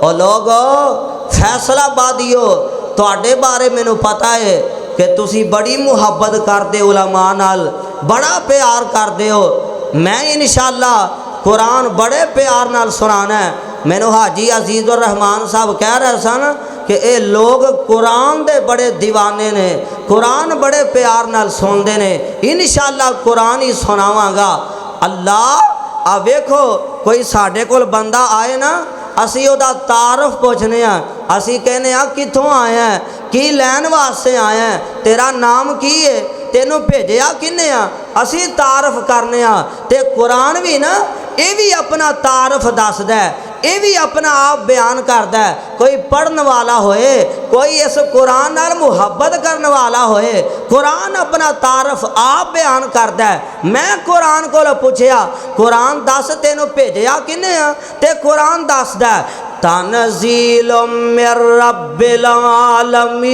ओ लोगो फैसलाबादियो तुहाडे बारे मैनू पता है कि तुसी बड़ी मुहब्बत करते हो उलमा नाल, बड़ा प्यार करते हो। मैं इंशाअल्लाह कुरान बड़े प्यार नाल सुनाना है। मैनू हाजी अजीजुर रहमान साहब कह रहे सन कि ये लोग कुरान दे बड़े दीवाने ने, कुरान बड़े प्यार नाल सुनते ने। इंशाअल्लाह कुरान ही सुनावांगा। अल्लाह आ वेखो कोई साडे कोल बंदा आए ना, असी उहदा तारफ पुछने आ, असी कहने आ कित्थों आया है, की लैन वास्ते आया है, तेरा नाम की है, तेनों भेजा किन्ने आ, असी तारफ करने आ। ते कुरान भी ना ये भी अपना तारफ दसदा है, ये भी अपना आप बयान करता है। कोई पढ़ने वाला होए, कोई इस कुरान नाल मुहब्बत करने वाला होए, कुरान अपना तारफ आप बयान करता है। मैं कुरान को पूछया कुरान दस तेनों भेजा किन्ने आ, ते कुरान दसदा है तनज़ीलुम मिर रब्बिल आलमीन।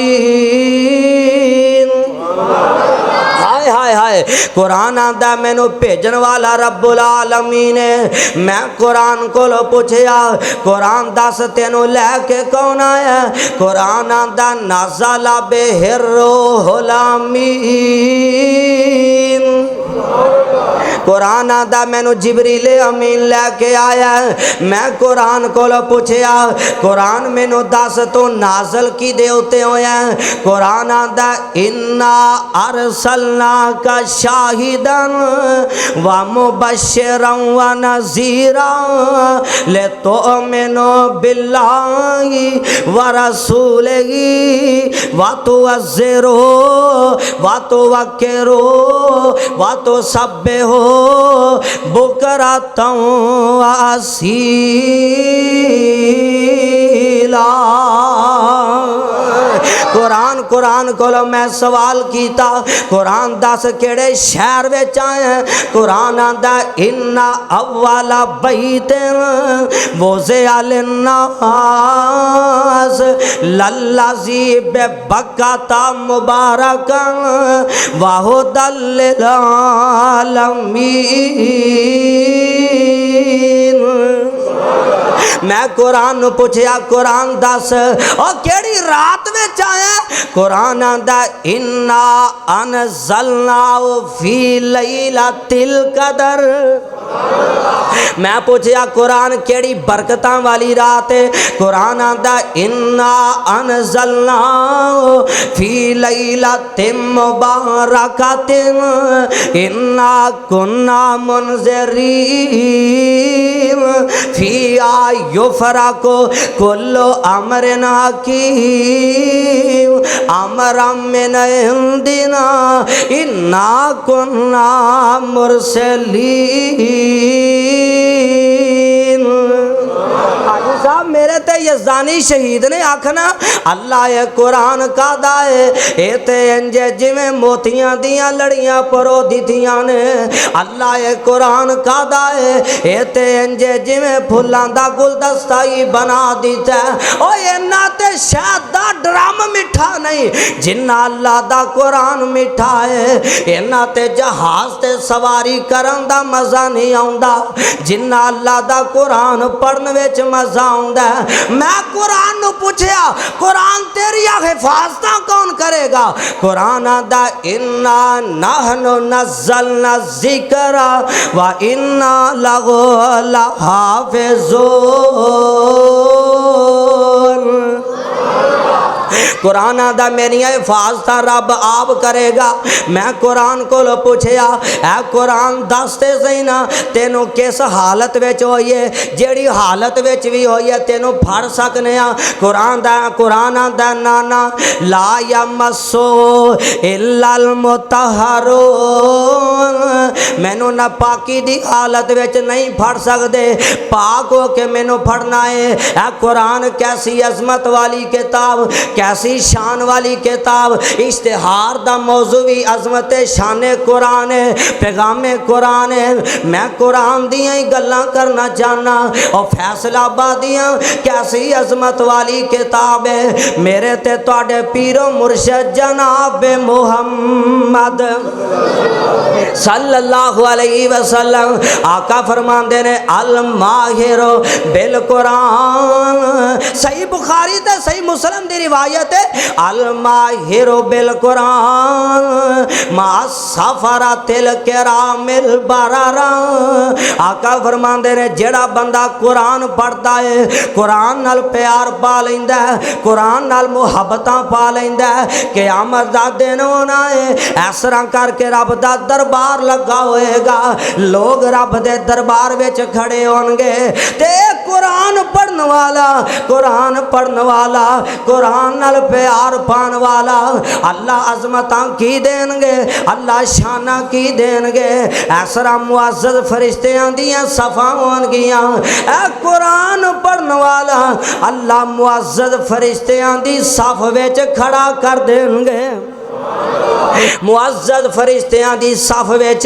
हाय हाय हाय, कुरान आंदा मैनू भेजन वाला रब्बुल आलमीन है। मैं कुरान को पूछया कुरान दस तेनू लैके कौन आया, कुरान आंदा नाज़ला बिहिर रूहुल अमीन। कुरान आंदा मैनू जिबरील अमीन लैके आया। मैं कुरान को पूछया कुरान मैनू दस तू नाज़ल की दे उत्ते होया, कुरान आंदा इन्ना अरसलना का शाहिदन व मुबश्शिरन व नज़ीरा लितुअमिनु बिल्लाहि व रसूलिहि व तुअज़्ज़िरुहु व तुवक्किरुहु व तुसब्बिहुहु बुकरतन व असीला। कुरान कुरान को मैं सवाल किया कुरान दस केड़े शहर विच आया, कुरान आंदा इन्ना अव्वला बैतिन वुज़िअ लिन्नास लल्लज़ी बिबक्कता मुबारकन व हुदल लिल आलमीन। मैं कुरान पूछया कुरान दस और केड़ी रात में आया, कुरान आंदा इन्ना अनज़लनाहु फी लैलतिल कदर। मैं पूछया कुरान केड़ी बरकतां वाली रात है, कुरान आंदा इन्ना अनज़लनाहु फी लैलतिन मुबारकातिन इन्ना कुन्ना मुनज़िरीन फिया युफ़रक़ु कुल्लु अमरिन हकीम अमरम मिन इंदिना इन्ना कुन्ना मुरसलीन। हाजी साहब मेरे ते यज़दानी शहीद ने आखना अल्लाह ये कुरान का दाए ये ते इंजे जिवें मोतियां दियां लड़ियां परो दिथियां ने। अल्लाह ये कुरान का दाए ये ते इंजे जिवें फुल्लां दा गुलदस्ता ही बना दिता है। ओ इन्ना ते शायद दा ड्रम मिठा नहीं जिन्ना अल्लाह दा कुरान मिठा है। इन्ना ते जहाज ते सवारी करन दा मजा नहीं आउंदा जिन्ना अल्लाह दा कुरान पढ़न विच मजा आउंदा है। मैं कुरान नू पूछया कुरान तेरी हिफाजत कौन करेगा, कुरान आंदा इन्ना नहनु नज़्ज़लना ज़िक्रा व इन्ना लहु लहाफ़िज़ून। कुरान आदा मेरी हिफाजत रब आप करेगा। मैं कुरान को पूछया ए कुरान दसते सही ना तेनों किस हालत विच होइए, जेड़ी हालत विच भी होइए तेनों फड़ सकने आ। कुरान आदा नाना ला यमस्सु इल्लल मुतहहरून, मैनू नापाकी दी हालत विच नहीं फड़ सकते, पाक हो के मैनू फड़ना है। ए कुरान कैसी अजमत वाली किताब, कैसी शान वाली किताब। इश्तिहार दा मौजू भी अजमत शान कुरान है, पैगाम कुरान है। मैं कुरान दियां ही गल्लां करना चाहना और फैसलाबादियां कैसी अजमत वाली किताब है। मेरे ते तुहाडे पीरो मुर्शद जनाब मुहम्मद सल्लल्लाहु अलैहि वसल्लम आका फरमाते ने अल माहिर बिल कुरान सही बुखारी ते सही मुस्लिम दी रिवायत है अल माहिरु बिल कुरान मा सफरा तिल किरामिल बरारा। आका फरमांदे ने जेड़ा बंदा कुरान पढ़दा है कुरान नाल प्यार पा लैंदा है कुरान नाल मुहब्बतां पा लैंदा है क़यामत दा दिन होना है इस तरह करके रब दा दरबार लगा होएगा लोग रब दे दरबार विच खड़े होणगे ते कुरान पढ़न वाला कुरान नाल प्यार पान वाला अल्लाह अज़मतां की देणगे अल्लाह शाना की देणगे इस तरह मुअज़्ज़ज़ फरिश्तियां दियां सफ़ा होणगियां ए कुरान पढ़न वाला अल्लाह मुअज़्ज़ज़ फरिश्तियां दी सफ़ विच खड़ा कर देणगे मुअज़्ज़ज़ फरिश्तियां दी सफ़ विच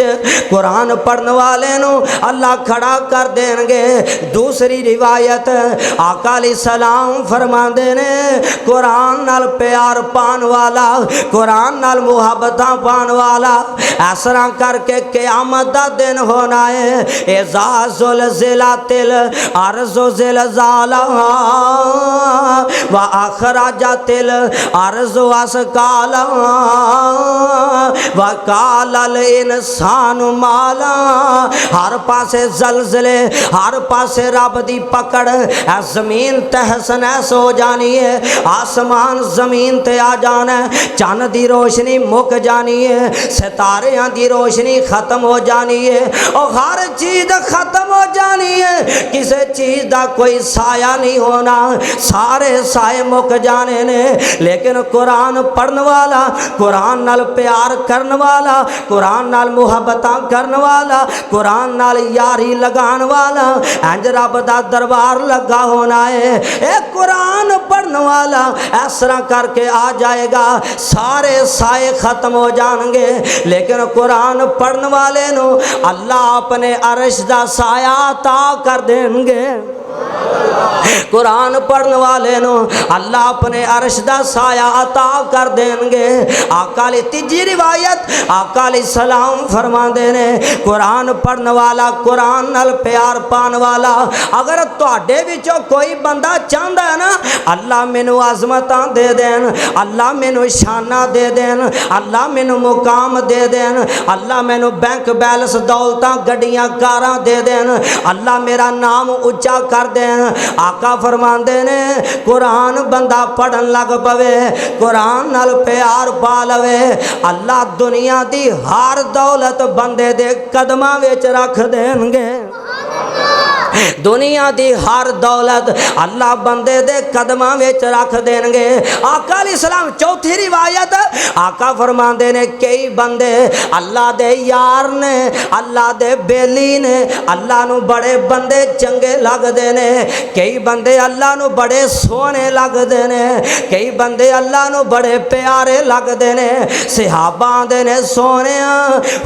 कुरान पढ़न वाले नू अल्लाह खड़ा कर देंगे। दूसरी रिवायत आका अलैहिस्सलाम फरमांदे ने कुरान नाल प्यार पान वाला कुरान नाल मुहब्बतां पान वाला इस तरह करके क़यामत दा दिन होना है इज़ा ज़ुलज़िलतिल अर्ज़ु ज़िलज़ालहा व अख़रजतिल अर्ज़ु असक़ालहा वकालल इंसान माला। हर पासे जलजले हर पासे रब दी पकड़ जमीन तहस नहस हो जानी है आसमान जमीन ते आ जाना है चन्न दी रोशनी मुक जानी है सितारियां दी रोशनी खत्म हो जानी है और हर चीज खत्म हो जानी है किसी चीज दा कोई साया नहीं होना सारे साए मुक जाने ने। लेकिन कुरान पढ़न वाला कुरान नाल प्यार करन वाला कुरान नाल मुहब्बतां करन वाला कुरान नाल यारी लगान वाला इंज रब दा दरबार लगा होना है। ए कुरान पढ़न वाला इस तरह करके आ जाएगा सारे साए खत्म हो जाएंगे लेकिन कुरान पढ़न वाले नू अल्लाह अपने अर्श दा साया अता कर देंगे। कुरान पढ़न वाले नो अल्लाह अपने अर्श दा साया अता कर देंगे। आका दी तीजी रिवायत आका अलैहिस्सलाम फरमांदे ने कुरान पढ़न वाला कुरान नाल प्यार पान वाला अगर तुहाडे विचों कोई बंदा चाहता है ना अल्लाह मैनू अज़मतां दे देन अल्लाह मैनू शाना दे देन अल्लाह मैनू मुकाम दे देन अल्लाह मैनू बैंक बैलेंस दौलतां गड्डियां कारां दे देन अल्लाह मेरा नाम उच्चा कर देन। आका फरमांदे ने कुरान बंदा पढ़न लग पवे कुरान नाल प्यार पा लवे अल्लाह दुनिया दी हर दौलत बंदे दे कदमां विच रख देंगे। दुनिया दी हर दौलत अल्लाह बंदे दे कदमां विच रख देंगे। आका अलैहिस्सलाम चौथी रिवायत आका फरमांदे ने कई बंदे अल्लाह दे यार ने अल्लाह दे बेली ने अल्लाह नू बड़े बंदे चंगे लगदे ने कई बंदे अल्लाह नू बड़े सोहने लगदे ने कई बंदे अल्लाह नू बड़े प्यारे लगदे ने। सहाबा दे ने सोहणिया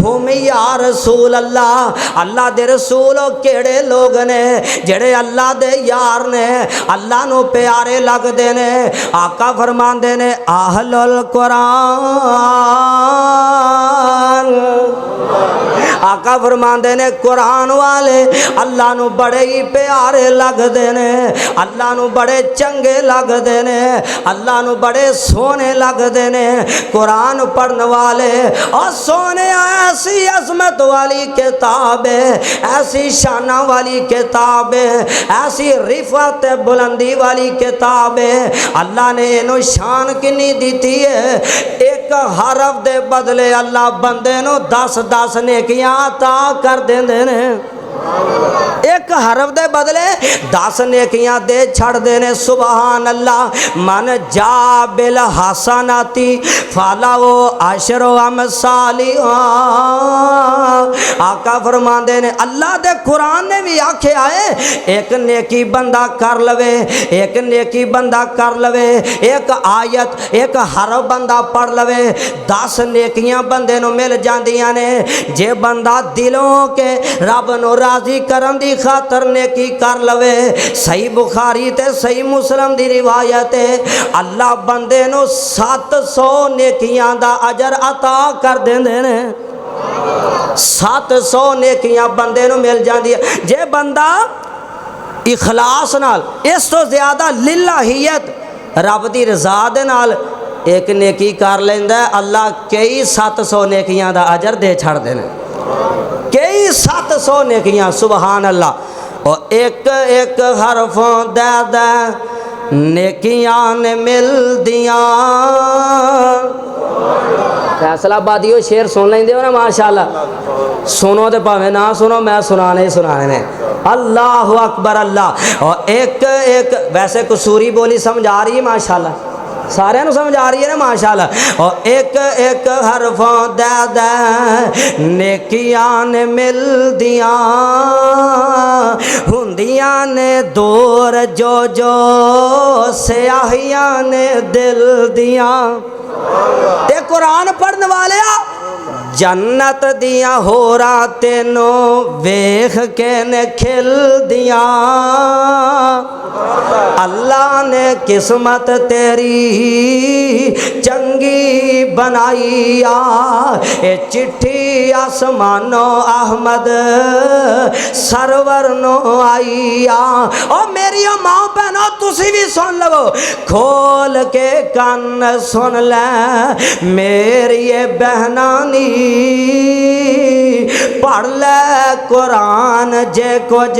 हुम या रसूल अल्लाह अल्लाह दे रसूल केड़े लोग ने जेड़े अल्लाह दे यार ने अल्लाह नू प्यारे लगदे ने। आका फरमांदे ने आहलुल कुरान आका फरमांदे ने कुरान वाले अल्लाह नू बड़े ही प्यारे लगदे ने अल्लाह नू बड़े चंगे लगदे ने अल्लाह नू बड़े सोहने लगदे ने। कुरान पढ़न वाले और सोने ऐसी अजमत वाली किताब है ऐसी शाना वाली किताब है ऐसी रिफत बुलंदी वाली किताब है अल्लाह ने इनू शान कितनी दी है एक हरफ दे बदले अल्लाह बंदे नू 10-10 नेकियां अता कर देंदे ने। एक हरफ दे बदले 10 नेकियां दे छड़ देने। सुबहान अल्लाह मन जा बिल हसनाती फाला वो अशरो अमसालिहा। आका फरमांदे ने अल्लाह दे कुरान ने भी आख्या है एक नेकी बंदा कर लवे एक नेकी बंदा कर लवे एक आयत एक हरफ बंदा पढ़ लवे 10 नेकियां बंदे नू मिल जांदियां ने। जे बंदा दिलों के रब नू राजी करन दी खातर नेकी कर लवे सही बुखारी ते सही मुस्लिम दी रिवायत है अल्लाह बंदे नू 700 नेकियां दा अजर अता कर देंदे ने। 700 नेकियां बंदे नू मिल जांदी है। जे बंदा इखलास नाल, इस तो ज़्यादा लिल्लाहियत रब दी रज़ा दे नाल एक नेकी कर लेंदा, अल्लाह कई 700 नेकियां दा अजर दे छड़ देने, कई 700 नेकियां। सुबहान अल्लाह। और एक एक हरफों दे नेकियां ने मिल दियां। फैसलाबादियों शेर सुन लेंदे हो ना माशाअल्लाह, सुनो तो भावें ना सुनो, मैं सुनाने ही सुनाने ने। अल्लाह अकबर अल्लाह। और एक एक वैसे कसूरी बोली समझ आ रही है माशाअल्लाह, सारे नूं समझ आ रही है ना माशाअल्लाह। और एक एक हरफों दे नेकियां ने मिल दियां, हुंदियां ने दूर जो जो स्याहियां ने दिल दियां। ते कुरान पढ़ने वाले जन्नत दियां होरा तेनों वेख के ने खिल दियां। अल्लाह ने किस्मत तेरी चंगी बनाई आ, ए चिट्ठी आसमानो अहमद सरवर नो आई आ। ओ मेरी माओ बहनों तुसी भी सुन लो, खोल के कान सुन ले मेरी बहना नी, पढ़ ले कुरान जे कुछ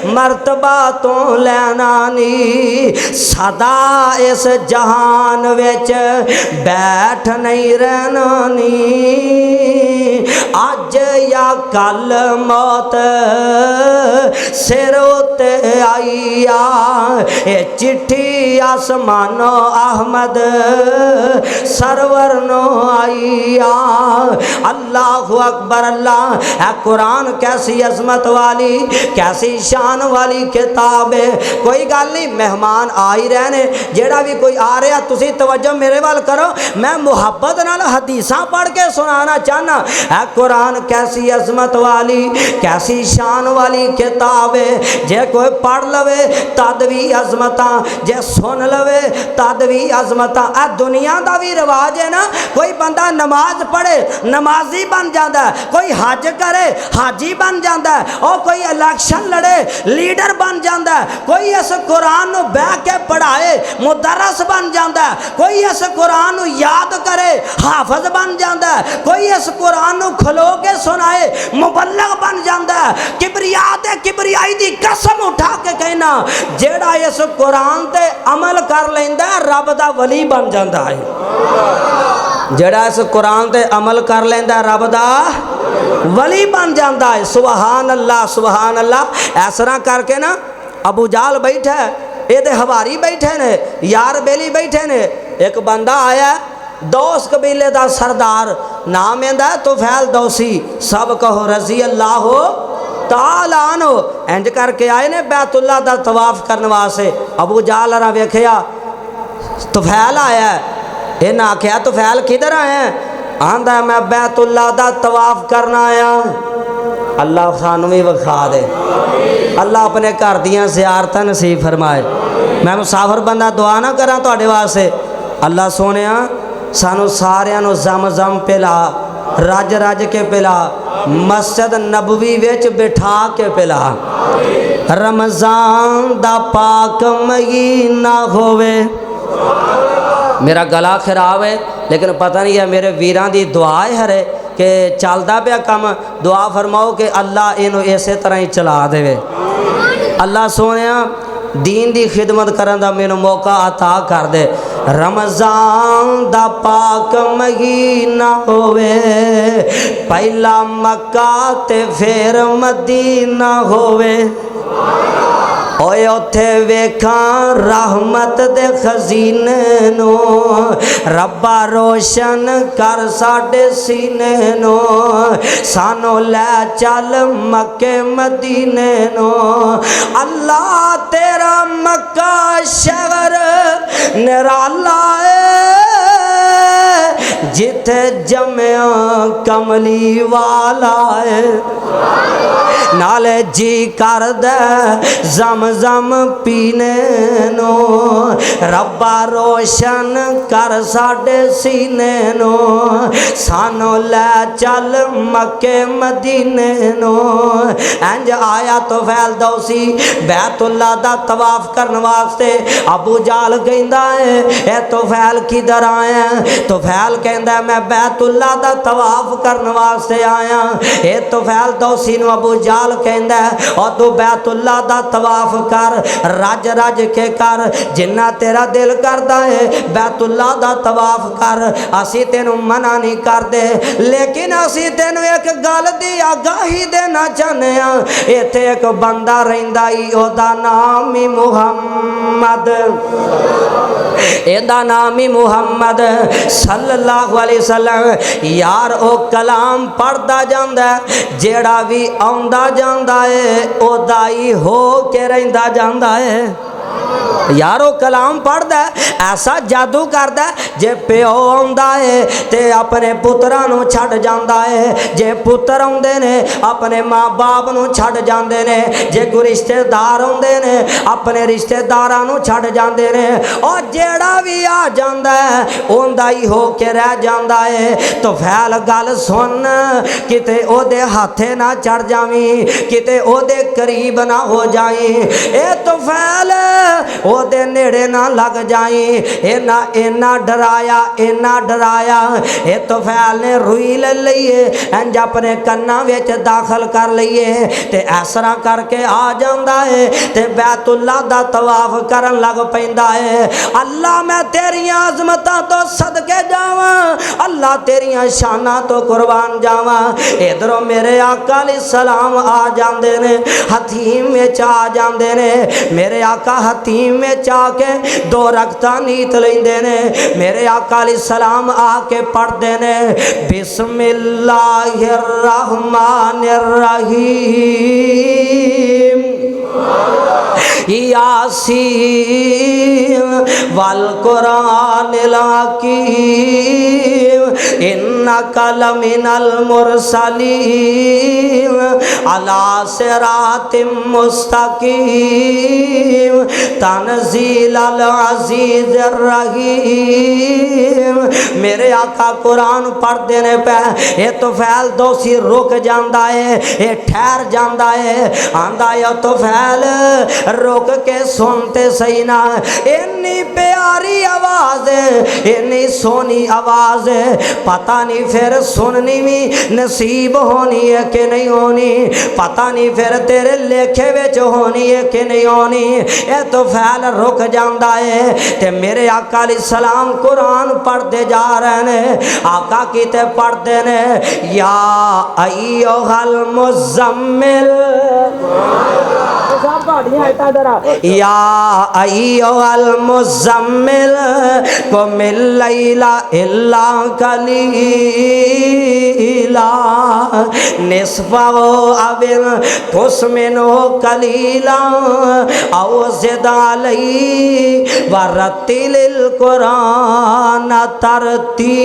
मर्तबा तो लेना नी, सदा इस जहान विच बैठ नहीं रहना नी, अज या कल मौत सिर उत्ते आई आ, ए चिट्ठी आसमानो अहमद सरवर नो आई आ। अल्लाहु अकबर अल्लाह। है कुरान कैसी अजमत वाली, कैसी शान वाली किताब है। कोई गल नहीं, मेहमान आ ही रहने, जेड़ा भी कोई आ रहा तुसी तवज्जो मेरे वाल करो, मैं मुहब्बत नाल हदीसां पढ़ के सुनाना चाहना। है कुरान कैसी अजमत वाली, कैसी शान वाली किताब है। जे कोई पढ़ लवे तद भी अजमतां, जे सुन लवे तद भी अजमतां। आ दुनिया का भी रिवाज है ना, कोई बंदा नमाज पढ़े नमाजी बन जाता है, कोई हज करे हाजी बन जाता है, और कोई इलेक्शन लड़े लीडर बन जाता है, कोई इस कुरान को बह के पढ़ाए मुदरस बन जाता है, कोई इस कुरान को याद करे हाफज बन जाता है, कोई इस कुरान को खलो के सुनाए मुबल्लग बन जाता है। किबरिया ते किबरियाई दी कसम उठा के कहना, जेड़ा इस कुरान ते अमल कर लेंदा रब दा वली बन जाता है। जेड़ा इस कुरान ते अमल कर लेंदा रब दा वली बन जाता है। सुबहान अल्लाह सुबहान अल्लाह। इस तरह करके ना अबू जाल बैठा है, ये हवारी बैठे ने, यार बेली बैठे ने। एक बंदा आया दौस कबीले का सरदार, नाम इंदा तुफैल दौसी, सब कहो रजी अल्लाह हो ताला अन्हु। इंज करके आए ने बैतुल्ला दा तवाफ करने वास्ते। अबू जाल रा वेखिया तुफैल आया, इन्हें आख्या तुफैल किधर आया? आंदा मैं बैतुल्ला दा तवाफ करना आया। अल्लाह सानू भी विखा दे, अल्लाह अपने घर दियां ज़ियारतां नसीब फरमाए। मैं मुसाफिर बंदा दुआ ना करा तुहाडे वास्ते। अल्लाह सोनिया सानू सारियां नू जम जम पिला, रज रज के पिला, मस्जिद नबवी विच बिठा के पिला। रमज़ान दा पाक महीना होवे। मेरा गला खराब है लेकिन पता नहीं है मेरे वीरां दी दुआ है हरे कि चलदा पिया कम। दुआ फरमाओ कि अल्लाह इनू इस तरह ही चला देवे। अल्लाह सोनिया दीन दी खिदमत करन दा मैनू मौका अता कर दे। रमज़ान दा पाक महीना होवे, पहला मक्का ते फिर मदीना होवे। ओए उथे वेखा रहमत दे खजीने नो, रब्बा रोशन कर साडे सीने नो, सानू लै चल मक्के मदीने नो। अल्लाह तेरा मक्का शहर निराला है, जिथे इत्थे जम्या कमली वाला है नाले जी कर दे जम जम पीने नो रब्बा रोशन कर साडे सीने नो सानू लै चल मक्के मदीने नो। इंज आया तो फैल दौसी बैतुल्ला दा तवाफ करने वास्ते अबू जाल कहंदा है ए तो फैल किधर आया तो फैल कहंदा मैं बैतुल्ला दा तवाफ करने वास्ते आया। ए तो फैल दौसी नु अबू जाल कहंदा और तू बैतुल्ला दा तवाफ कर रज रज के कर जिन्ना तेरा दिल करदा है बैतुल्ला दा तवाफ कर असी तेनू मना नहीं करदे लेकिन असी तेनू एक गल दी आगाही देना चाहने इत्थे एक बंदा रहिंदा ई ओदा नाम ही मुहम्मद एदा नाम ही मुहम्मद सल्लल्लाहु अलैहि वसल्लम यार ओ कलाम पढ़दा जांदा जेड़ा भी आउंदा जांदा है ओदा ही हो के रहिंदा जांदा है यारो कलाम पढ़दा ऐसा जादू करदा जे प्यो आउंदा है ते अपने पुत्रा नू छड़ जांदा है जे पुत्र आउंदे ने अपने माँ बाप नू छड़ जांदे ने जे कोई रिश्तेदार आउंदे ने अपने रिश्तेदारां नू छड़ जांदे ने और जेड़ा भी आ जांदा है ओंदा ही हो के रह जांदा है। तो फैल गल सुन किते ओदे हाथे ना चढ़ जावी किते ओदे करीब ना हो जाई ए तो फैल ओदे नेड़े ना लग जाई इन्ना डराया ए तो फैल ने रुई ले लईए इंज अपने कन्ना विच दाखल कर लईए ते इस तरह करके आ जांदा है ते बैतुल्ला दा तवाफ करन लग पैंदा है। अल्लाह मैं तेरियां अज़मतां तो सदके जावां अल्लाह तेरियां शानां तो कुर्बान जावां। इधरों मेरे आका अलैहिस्सलाम आ जांदे ने हतीम विच आ जांदे ने मेरे आका हतीम में आके दो रकता नीत लेंदे ने मेरे आका अलैहिस्सलाम आके पढ़ते ने बिस्मिल्लाहिर रहमानिर रहीम यासीन वल कुरानिल हकीम इन्नका लमिनल मुरसलीन अला सिरातिम मुस्तकीम तनजीलल अजीज़िर रहीम। मेरे आका कुरान पढ़ते ने पे ये तो फैल दोसी रुक जाता है ये ठहर जाता है आंदा है तो फैल रुक के सुनते सही ना इन्नी प्यारी आवाज़ इन्नी सोनी आवाज़ पता नहीं फिर सुननी भी नसीब होनी है कि नहीं होनी पता नहीं फिर तेरे लेखे विच होनी है कि नहीं होनी। ये तो फैल रुक जाता है ते मेरे आका अलैहिस्सलाम कुरान पढ़ते जा रहे ने आका किते पढ़ते ने या अय्युहल मुज़म्मिल या अय्युहल मुज़म्मिल कुमिल लैला इल्ला कलीला निस्फहु अविल कुस्मिनहु कलीला औ ज़िद अलैहि वरत्तिलिल कुरान तरतीला।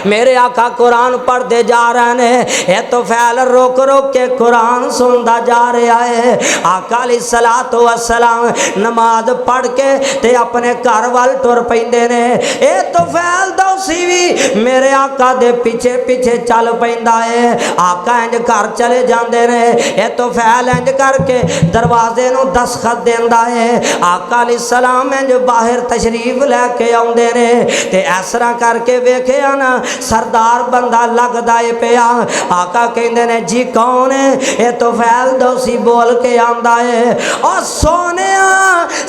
मेरे आका कुरान पढ़ते जा रहे हैं ये तो फैल रोक रोक के कुरान सुनता जा रहा है। आका अलैहिस्सलातु वस्सलाम नमाज पढ़ के ते अपने घर वाल टुर पैंदे ने ये तो फैल दोसी भी मेरे आका दे पीछे पीछे चल पैंदा है। आका इंज घर चले जाते ने ये तो फैल इंज करके दरवाजे नूं दस्तखत देंदा है। आका अलैहिस्सलाम इंज बाहर तशरीफ लैके आउंदे ने ते इस तरह करके वेखिया ना सरदार बंदा लगदा है पिया। आका कहंदे ने जी कौन है ये तो फैल दोसी बोल के आंदा है और सोने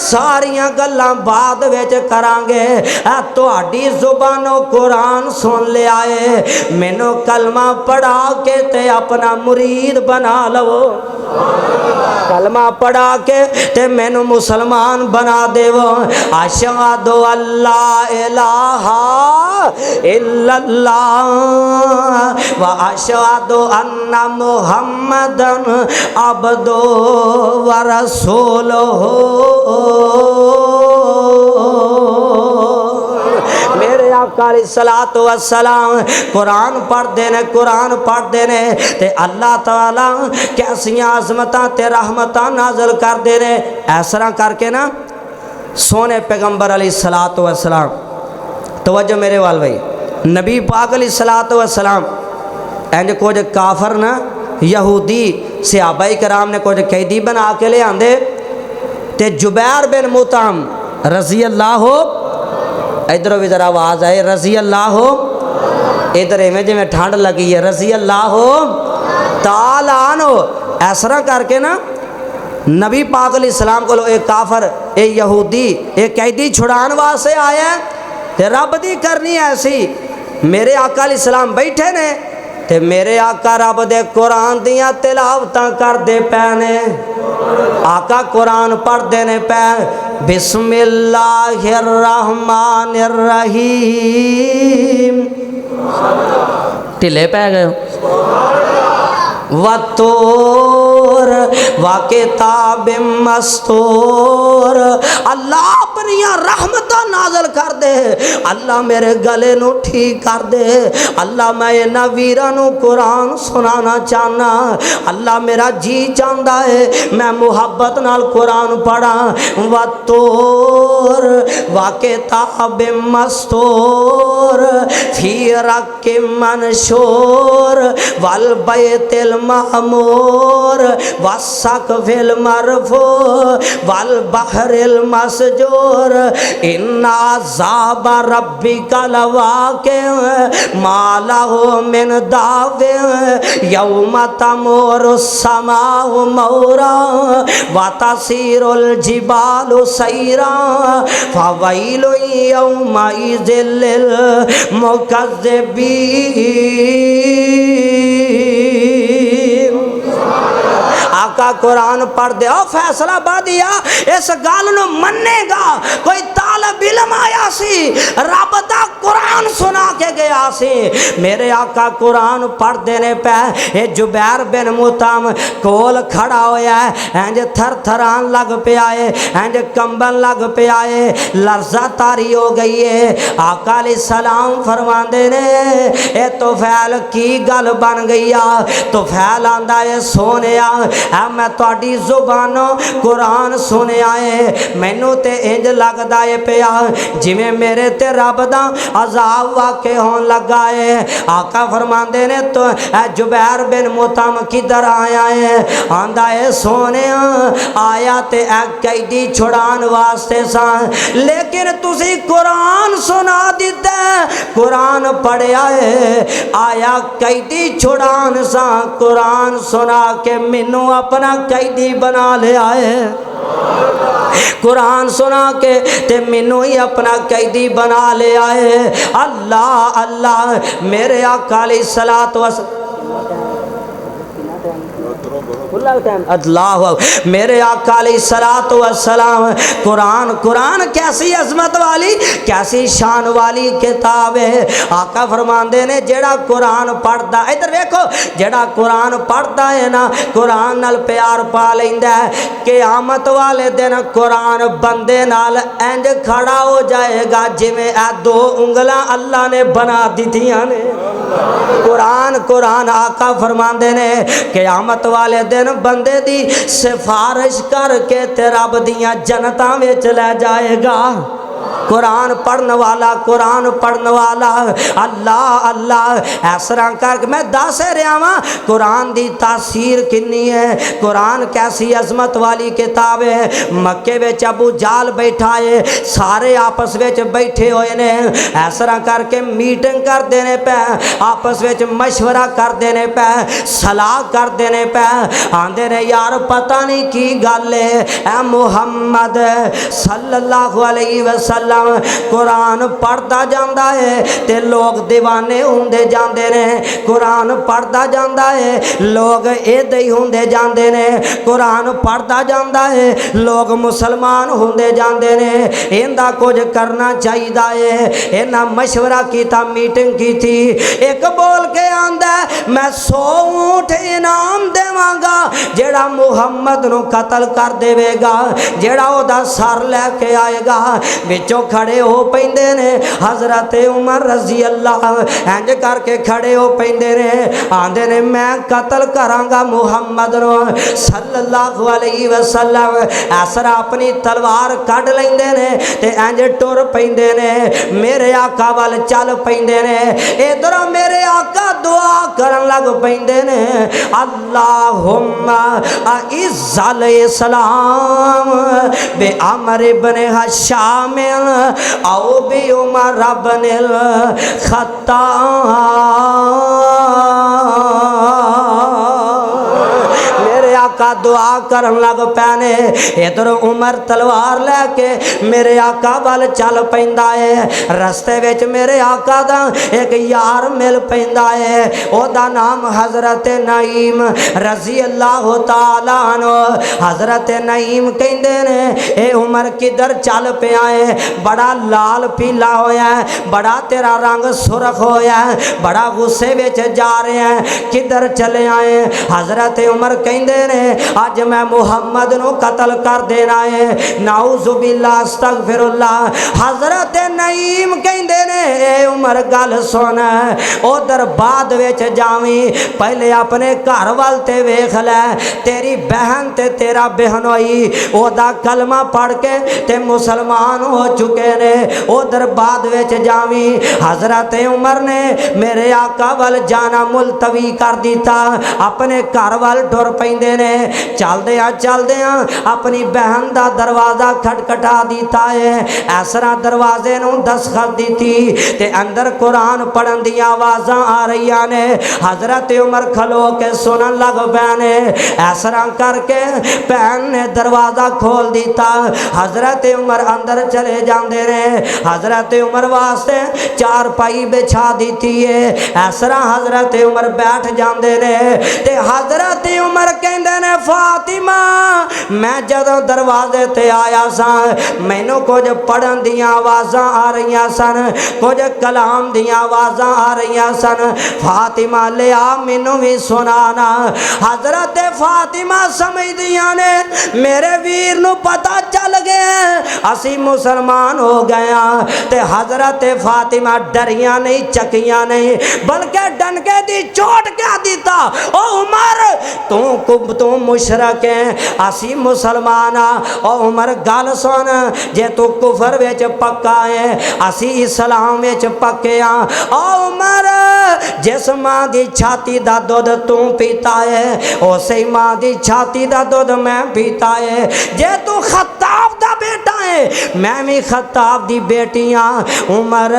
सारियां गल्लां बाद विच करांगे तुहाडी जुबानों कुरान सुन लिया है मैनू कलमा पढ़ा के ते अपना मुरीद बना लवो कलमा पढ़ा के ते मैनू मुसलमान बना देवो। अशहदु अल्ला इलाहा इल्लल्लाह व अशहदु अन्ना मुहम्मदन अब्दुहु व रसूलुहु आका अलैहिस्सलातु वस्सलाम कुरान पढ़ते ने, कुरान पढ़ते ने ते अल्लाह ताला कैसियां अज़मतां ते रहमतां नाज़िल करते ने। इस तरह करके ना सोने पैगंबर अलैहिस्सलातु वस्सलाम, तवज्जो मेरे वाल भाई, नबी पाक अलैहिस्सलातु वस्सलाम इंज कुछ काफर ना यहूदी सहाबाए कराम ने कुछ कैदी बना के ले आंदे ते जुबैर बिन मुतअम रज़ी अल्लाह, इधरों भी जरा आवाज़ आए रज़ी अल्लाह, इधर इवें जिवें ठंड लगी है रज़ी अल्लाह ताला अन्हु। इस तरह करके ना नबी पाक अलैहिस्सलाम को एक काफर ए यहूदी एक कैदी छुड़ाने वास्ते आया ते रब दी करनी ऐसी। मेरे आका अलैहिस्सलाम बैठे ने ते मेरे आका रब दे कुरान दियां तिलावतां करदे पै ने। आका कुरान पढ़दे ने पै बिस्मिल्लाहिर रहमानिर रहीम, ढिले पै गए वतूर व किताबिम मस्तूर। अल्लाह अपनिया रहमत नाज़िल कर दे, अल्लाह मेरे गले नू ठीक कर दे, अल्लाह मैं इन्हां वीरां नू कुरान सुनाना चाहना, अल्लाह मेरा जी चाहता है मैं मुहब्बत नाल कुरान पढ़ा। वतूर व किताबिम मस्तूर फी रक्किम मनशूर वल बैतिल मामूर वस्सक़फ़िल मरफ़ू वल बहरिल मसजूर इन्ना अज़ाब रब्बिका लवाक़िअ मा लहू मिन दाफ़िअ यौम तमूरु समाउ मौरा व तसीरुल जिबालु सैरा फ़वैलु यौमइज़िल लिल मुकज़्ज़िबीन। आका कुरान पढ़ दे फैसलाबादिया इस गल नूं मन्नेगा। कोई तालिब इल्म आया सी रब दा कुरान सुना के गया सी, मेरे आका कुरान पढ़ते ने पै ये जुबैर बिन मुतअम कोल खड़ा होया है इंज थर थरान लग पिया है, इंज कंबन लग पिया है, लर्जा तारी हो गई है। आका अलैहिस्सलाम फरमांदे ने ए तोफैल की गल बन गई आ। तोफैल आंदा है सोनिया मैं तुहाडी जुबानों कुरान सुनिया है, मैनू ते इंज लगदा है पिया जिवें मेरे ते रब दा अजाब वाक़े होन लगा है। आका फरमांदे ने तो जुबैर बिन मुतअम किधर आया है? आंदा है सोने आया ते कैदी छुड़ान वास्ते सा, लेकिन तुसी कुरान सुना दिता, कुरान पढ़िया है, आया कैदी छुड़ान सा, कुरान सुना के मैनू अपना कैदी बना लिया है। कुरान सुना के ते मैनू ही अपना कैदी बना लिया है। अल्लाह अल्लाह मेरे आका अलैहिस्सलातु वस्सलाम अल्लाह मेरे आका अलैहिस्सलातु वस्सलाम कुरान कुरान कैसी अजमत वाली कैसी शान वाली किताब है। आका फरमांदे ने जेड़ा कुरान पढ़दा, इधर देखो, जेड़ा कुरान पढ़दा है ना कुरान नाल प्यार पा लैंदा है, क़यामत वाले दिन कुरान बंदे नाल इंज खड़ा हो जाएगा जिवें ए दो उंगलां अल्लाह ने बना दित्तियां ने। कुरान कुरान आका फरमांदे ने क़यामत वाले दिन बंदे दी सिफारिश करके ते रब दियां जन्नतां विच ले जाएगा। कुरान पढ़ने वाला, कुरान पढ़ने वाला, अल्लाह अल्लाह इस तरह करके मैं दस रहा वां कुरान दी तासीर किन्नी है, कुरान कैसी अजमत वाली किताब है। मक्के विच अबू जाल बैठा है, सारे आपस विच बैठे हुए ने, इस तरह करके मीटिंग करते ने पे, आपस विच मशवरा करते ने पे, सलाह करते ने पे, आंदे ने यार पता नहीं की गल है, ए मुहम्मद सल्लल्लाहु अलैहि वसल्लम कुरान पढ़ता जाता है ते लोग दीवाने होंदे जाते ने, कुरान पढ़ता जाता है लोग इदा ही होंदे जाते ने, कुरान पढ़ता जाता है लोग मुसलमान होंदे जाते ने। इनका कुछ करना चाहिए है। इन्हें मशवरा किया, मीटिंग की थी, एक बोल के आंदा मैं 100 ऊँट इनाम देवांगा जेड़ा मुहम्मद नू कतल कर देवेगा, जेड़ा ओदा सर लैके आएगा। विचों खड़े हो पैंदे ने हज़रत उमर रज़ी अल्लाह, इंज करके खड़े हो पैंदे ने, आंदे ने मैं कतल करांगा मुहम्मद नू सल्लल्लाहु अलैहि वसल्लम। ऐसरा अपनी तलवार कढ़ लैंदे ने ते इंज टुर पैंदे ने, मेरे आका वाल चल पैंदे ने। इधरों मेरे आका दुआ करन लग पैंदे ने, अल्लाहुम्मा इज़्ज़ल इस्लाम बे अमर इब्न हशाम औ बे उमर इब्न खत्ताब। आका दुआ करन लग पैने। इधर उमर तलवार लैके मेरे आका वाल चल पैंदा है। रस्ते विच मेरे आका दा एक यार मिल पैंदा है, ओदा नाम हज़रत नईम रज़ी अल्लाह तआला अन्हु। हज़रत नईम कहंदे ने ए उमर किधर चल पिया है, बड़ा लाल पीला होया है, बड़ा तेरा रंग सुरख होया है, बड़ा गुस्से विच जा रहे हैं, किधर चले आए। हज़रत उमर कहंदे ने अज मैं मुहम्मद नू कतल कर देना है, नाउज़ुबिल्लाह अस्तगफिरुल्लाह। हज़रत नईम कहंदे ने ए उमर गल सुन, उधर बाद विच जावी, पहले अपने घर वाल ते वेख लै, तेरी बहन ते तेरा बहनोई ओदा कलमा पढ़ के ते मुसलमान हो चुके ने, उधर बाद विच जावी। हज़रत उमर ने मेरे आका वाल जाना मुलतवी कर दिता, अपने घर वाल टुर पैंदे ने। चलदियां अपनी बहन का दरवाज़ा खटखटा दिता है। ऐसरा दरवाजे नू दस्तखत दी ते अंदर कुरान पढ़न दी आवाज़ां आ रही ने। हज़रत उमर खलो के सुनन लग पैने। ऐसरा करके भैन ने दरवाज़ा खोल दिता। हज़रत उमर अंदर चले जाते ने। हज़रत उमर वास्ते चारपाई बिछा दी है। ऐसरा हज़रत उमर बैठ जाते ने ते हज़रत उमर कहते ने फातिमा मैं जदों दरवाजे ते आया सा, मैनू कुछ पढ़न दी आवाज़ां आ रही सन, कुछ कलाम दी आवाज़ां आ रही सन। फातिमा लिया मैनू भी सुनाना। हज़रत फातिमा समझदियां ने मेरे वीर नू पता चल गया असी मुसलमान हो गए। ते हज़रत फातिमा डरिया नहीं, चकिया नहीं, बल्कि डनके दी चोट क्या दिता, ओ उमर तू मुशरक है, असी मुसलमान आ। ओ उमर गल सुन, जे तू कुफर विच पक्का है, असी इस्लाम विच पक्के आ। ओ उमर जिस मां दी छाती दा दुध तू पीता है, उसे मां दी छाती दा दुध मैं पीता है। जे तू खत्ताब दा बेटा है, मैं भी खत्ताब दी बेटी हाँ। उमर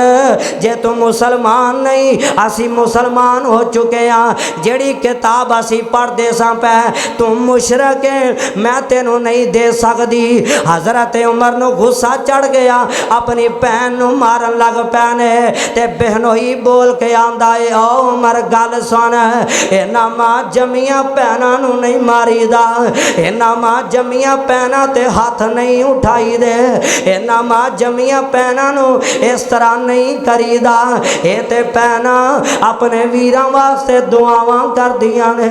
जे तू मुसलमान नहीं, असी मुसलमान हो चुके हैं। जेड़ी किताब असी पढ़ते सा पै तू मुशरक है, मैं तेनू नहीं दे सकती। हज़रत उमर नू गुस्सा चढ़ गया, अपनी भैन नू मारन लग पैने ते बहनोई बोल के आंदा है ओ उमर गल सुन, इन्हां मां जमिया भैनां नू नहीं मारीदा, इन्हां मां जमिया भैनां ते हाथ नहीं उठाई दे, इन्हां मां जमिया भैनां नू इस तरह नहीं करीदा। ये ते भैनां अपने वीरां वास्ते दुआवां करदियां ने,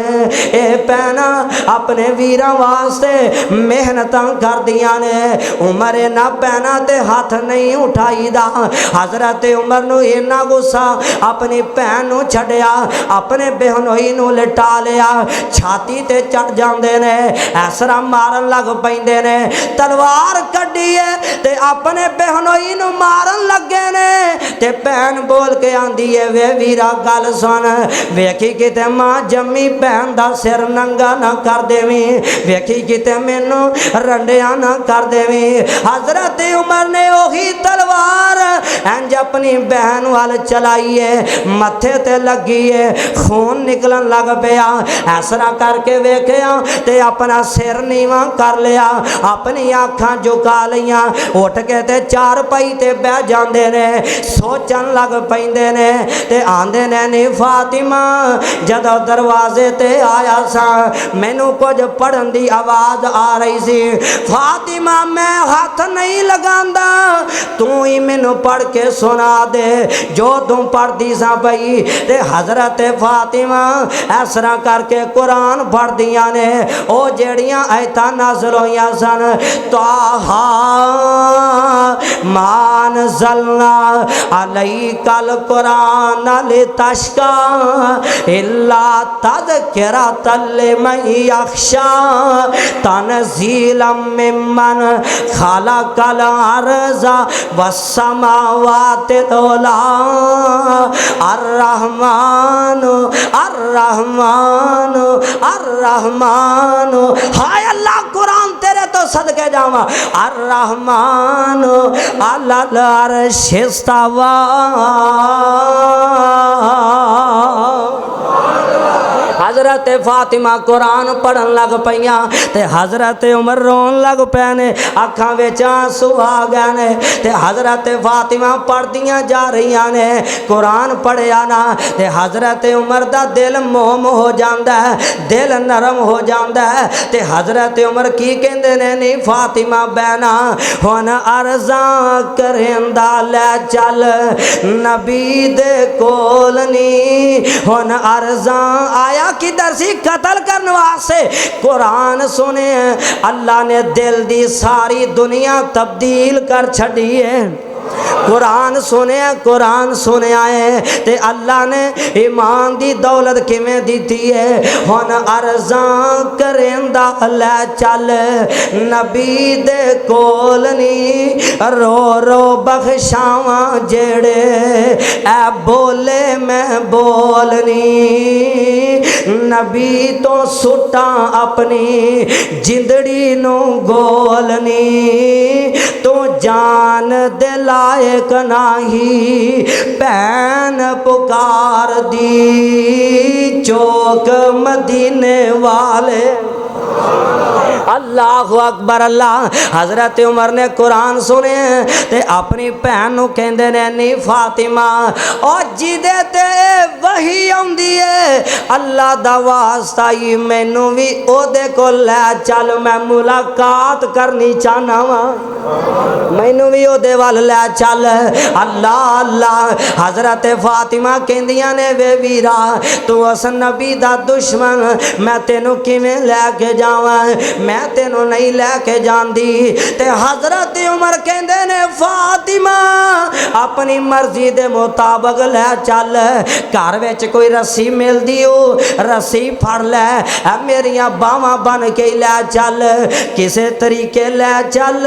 ये भैनां अपने वीरां वास्ते मेहनत करदियां ने। उमर इन्हां भैनां ते हाथ नहीं उठाईदा। हज़रत उमर नू इन्ना गुस्सा अपनी भैन नू छड्डिया, अपने बहनोई नू लिटा लिया, छाती ते चढ़ जांदे ने, ऐसरा मारन लग पैंदे ने। तलवार कड्डी है ते अपने बहनोई नू मारन लगे ने ते भैन बोल के आंदी है वे वीरा गल सुन, वेखी किते मां जम्मी भैन दा सिर नंगा ना कर देवी, वेखी किते मैनू रंडिया ना कर देवी। हज़रत उमर ने ओही तलवार इंज अपनी बहन वाल चलाई है, मथे ते लगी है, खून निकलन लग पिया। ऐसरा करके वेख्या ते अपना सिर नीवा कर लिया, अपनी आँखां झुका मुका लियां उठ के ते चार पाई ते बह जाते ने सोचन लग पैंदे ने ते आंदे ने नी फातिमा जदों दरवाजे ते आया सा मैनू कुछ पढ़न दी आवाज़ आ रही सी फातिमा मैं हाथ नहीं लगांदा तू ही मैनू पढ़ के सुना दे जो तू पढ़दी सा पई ते हजरत फातिमा इस तरह करके कुरान पढ़ दियां ने ओ जेड़ियां आयतां नाज़िल होईयां सन ताहा मान ज़लना अलैकल कुरान लितश्का इल्ला तज़किरतल लिमन यख्शा तनज़ीलम मिम्मन खलक़ल अर्ज़ वस्समावाति तौला अर्रहमान अर्रहमान अर्रहमान हाय अल्लाह कुरान तेरे तो सदके जावा अर्रहमान अलल अर्श इस्तवा हजरत फातिमा कुरान पढ़न लग पईयां ते हजरत उमर रोन लग पे ने अखां विच आंसू आ गए ने ते हजरत फातिमा पढ़दियां जा रही ने कुरान पढ़िया ना ते हजरत उमर दा दिल मोम हो जांदा है दिल नरम हो जांदा है ते हजरत उमर की कहंदे ने नी फातिमा बहना हुण अर्ज़ा करेंदा लै चल नबी दे कोल नी हुण अर्ज़ा आया किधर सी कतल करने वास्ते कुरान सुने अल्लाह ने दिल दी सारी दुनिया तब्दील कर छड़ी है कुरान सुने है ते अल्लाह ने ईमान दी दौलत किवें दिती है हुण अर्ज़ा करेंदा लै चल नबी दे कोल नी रो रो बख्शावां जेड़े ऐ बोले मैं बोलनी नबी तो सुटा अपनी जिंदड़ी नू गोलनी तो जान दे लायक नाही भैन पुकार दी चौक मदीने वाले अल्लाह अकबर अल्लाह हजरत उमर ने कुरान सुने ते अपनी भैन नू कहंदे ने नी फातिमा ओ जिदे ते वही आउंदी है अल्लाह दा वास्ता ही मैनू भी ओदे कोल लै चल मैं मुलाकात करनी चाहना वा मैनू भी ओदे वाल लै चल अल्लाह अल्लाह हजरत फातिमा कहंदियां ने वे वीरा तू उस नबी दा दुश्मन मैं तेनू किवें लैके जावां मैं तेनू नहीं लैके जांदी ते हजरत उमर कहंदे ने फातिमा अपनी मर्जी दे मुताबिक लै चल घर विच कोई रस्सी मिलदी हो रस्सी फड़ लै मेरियां बावां बन के लै चल किसे तरीके लै चल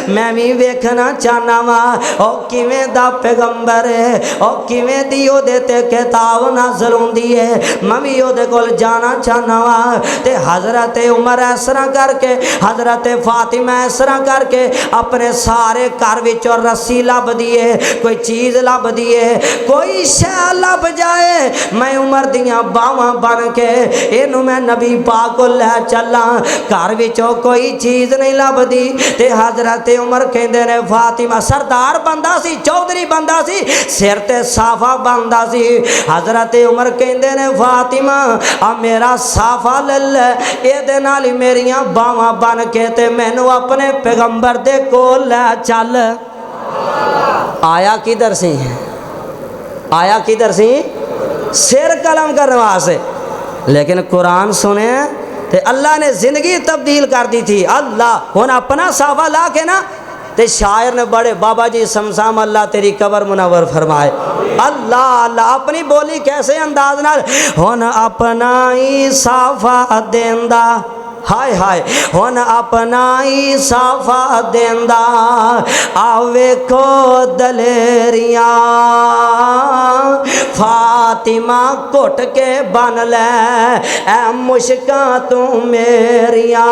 मैं भी वेखना चाहना वा ओ किवें दा पैगंबर है ओ किवें दी ओदे ते किताब नाज़िल हुंदी है मैं भी ओदे कोल जाना चाहना वा ते हजरत उमर इस तरह करके हजरत फातिमा इस तरह करके अपने सारे घर विचों रस्सी लभ दिए कोई चीज़ लभ दिए कोई शै लभ जाए मैं उमर दियां बावां बन के इनू मैं नबी पाक को लै चला घर विचों कोई चीज़ नहीं लभदी ते हजरत उमर कहंदे ने फातिमा सरदार बंदा सी चौधरी बंदा सी सिर ते साफा बनदा सी हजरत उमर कहंदे ने फातिमा आ मेरा साफा ले ले एदे नाल ही मेरियां बावां बन के ते मैनू अपने पैगंबर दे कोल लै चल आया किधर सी सिर कलम करने वास्ते लेकिन कुरान सुने ते अल्लाह ने जिंदगी तब्दील कर दी थी अल्लाह हुण अपना साफा ला के ना ते शायर ने बड़े बाबा जी समसाम अल्लाह तेरी कबर मुनव्वर फरमाए अल्लाह अल्लाह अपनी बोली कैसे अंदाज नाल हुण अपना ही साफा देंदा हाय हाय हुण अपना ही साफा देंदा आ वेखो दलेरियां फातिमा घुट के बन लै ऐ मुश्कां तू मेरियां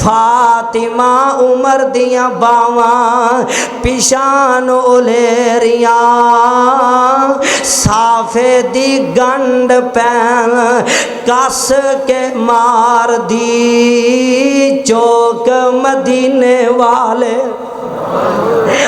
फातिमा उमर दियां बावां पिछां उलेरियां साफे दी गंढ पैन कस के मार दी चौक मदीने वाले।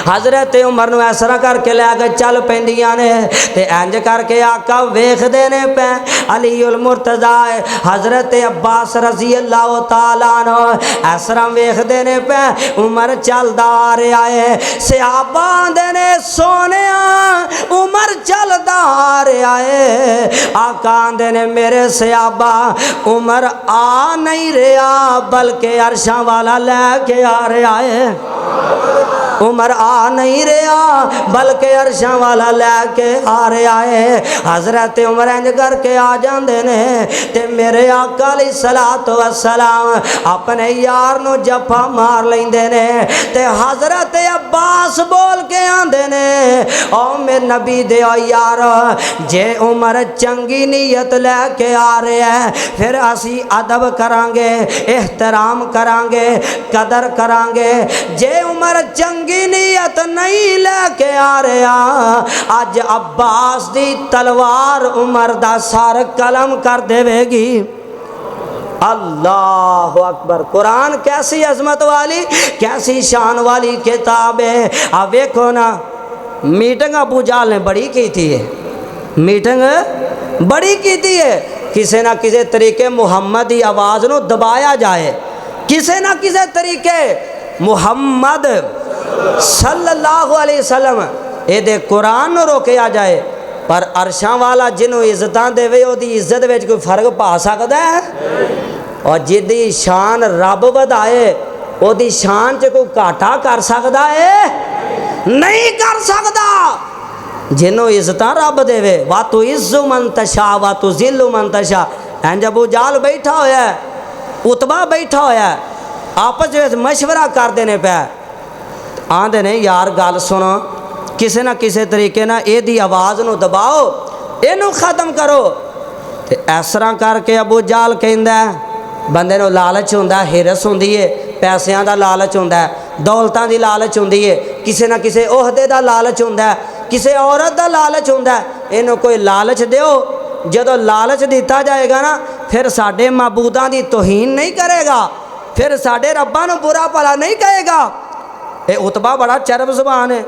हज़रत उमर नूं इस तरह करके लैके चल पैंदियां ने ते इंज करके आका वेखदे ने पे अली उल मुर्तज़ा हज़रत अब्बास रज़ी अल्लाह तआला अन्हु इस तरह वेखदे ने पे उमर चलदा आ रहा है। सहाबा आंदे ने सोनिया उमर चलदा आ रहा है। आका आंदे ने मेरे सहाबा उमर आ नहीं रहा बल्कि अरशां वाला लैके आ रहा है। उमर आ नहीं रहा बल्कि अरशां वाला लैके आ रहा है। हज़रत उमर इंज करके आ जाते ने ते मेरे आका अलैहिस्सलातु वस्सलाम अपने यार नूं जफा मार लेंदे ने ते हज़रत अब्बास बोल के आंदे ने ओ मेरे नबी दे यार जे उमर चंगी नीयत लैके आ रहा है फिर असी अदब करांगे एहतराम करांगे कदर करांगे। जे उमर चंगी नीयत नहीं लेके आ रहा अज अब्बास दी तलवार उमर दा सर कलम कर देवेगी। अल्लाह अकबर। कुरान कैसी अजमत वाली कैसी शान वाली किताब है। अब देखो ना मीटिंग अबू जाल ने बड़ी की थी है, मीटिंग बड़ी की थी है। किसी ना किसी तरीके मुहम्मद की आवाज़ को दबाया जाए, किसी ना किसी तरीके मुहम्मद सल्लल्लाहु अलैहि वसल्लम ये कुरान को रोकया जाए। पर अरशां वाला जिन्हों इज्जत देवे ओदी इज्जत में कोई फर्क पा सकता है? और जिदी शान रब वधाए ओदी शान च कोई घाटा कर सकता है? नहीं कर सकता। जिन्हों इज्जत रब देवे वा तू इज्जु मन तशा वा तू जिल्लु मन तशा। इंज अबू जाल बैठा होया उतबा बैठा होया आपस में मशवरा करते ने पै आंदे ने यार गल सुनो किसी ना किसी तरीके ना एदी आवाज़ नूं दबाओ इनू ख़त्म करो। तो इस तरह करके अबू जाल कहंदा बंदे नूं लालच हुंदा हिरस हुंदी है पैसों का लालच हुंदा दौलतां दी लालच हुंदी है किसी ना किसी ओहदे का लालच हुंदा किसी औरत का लालच हुंदा। इनू कोई लालच दिओ जदों लालच दिता जाएगा ना फिर साडे माबूदां दी तौहीन नहीं करेगा फिर साडे रब्बां नूं बुरा भला नहीं कहेगा। ये उतबा बड़ा चरब जुबान है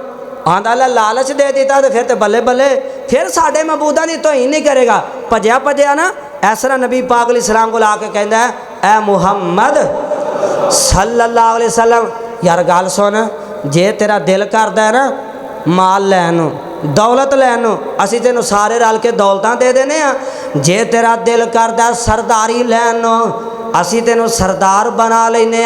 आंदा लालच दे दिता तो फिर तो बल्ले बल्ले फिर साडे महबूदा की तौहीन नहीं करेगा। भजया भजया ना इस तरह नबी पाक अलैहिस्सलाम को ला के कहता है ए मुहम्मद सल्लल्लाहु अलैहि वसल्लम यार गल सुन जे तेरा दिल करदा है ना माल लैन दौलत लैन असी तेनों सारे रल के दौलतां दे देने जे तेरा दिल करदा सरदारी लैन असी तेनों सरदार बना लेने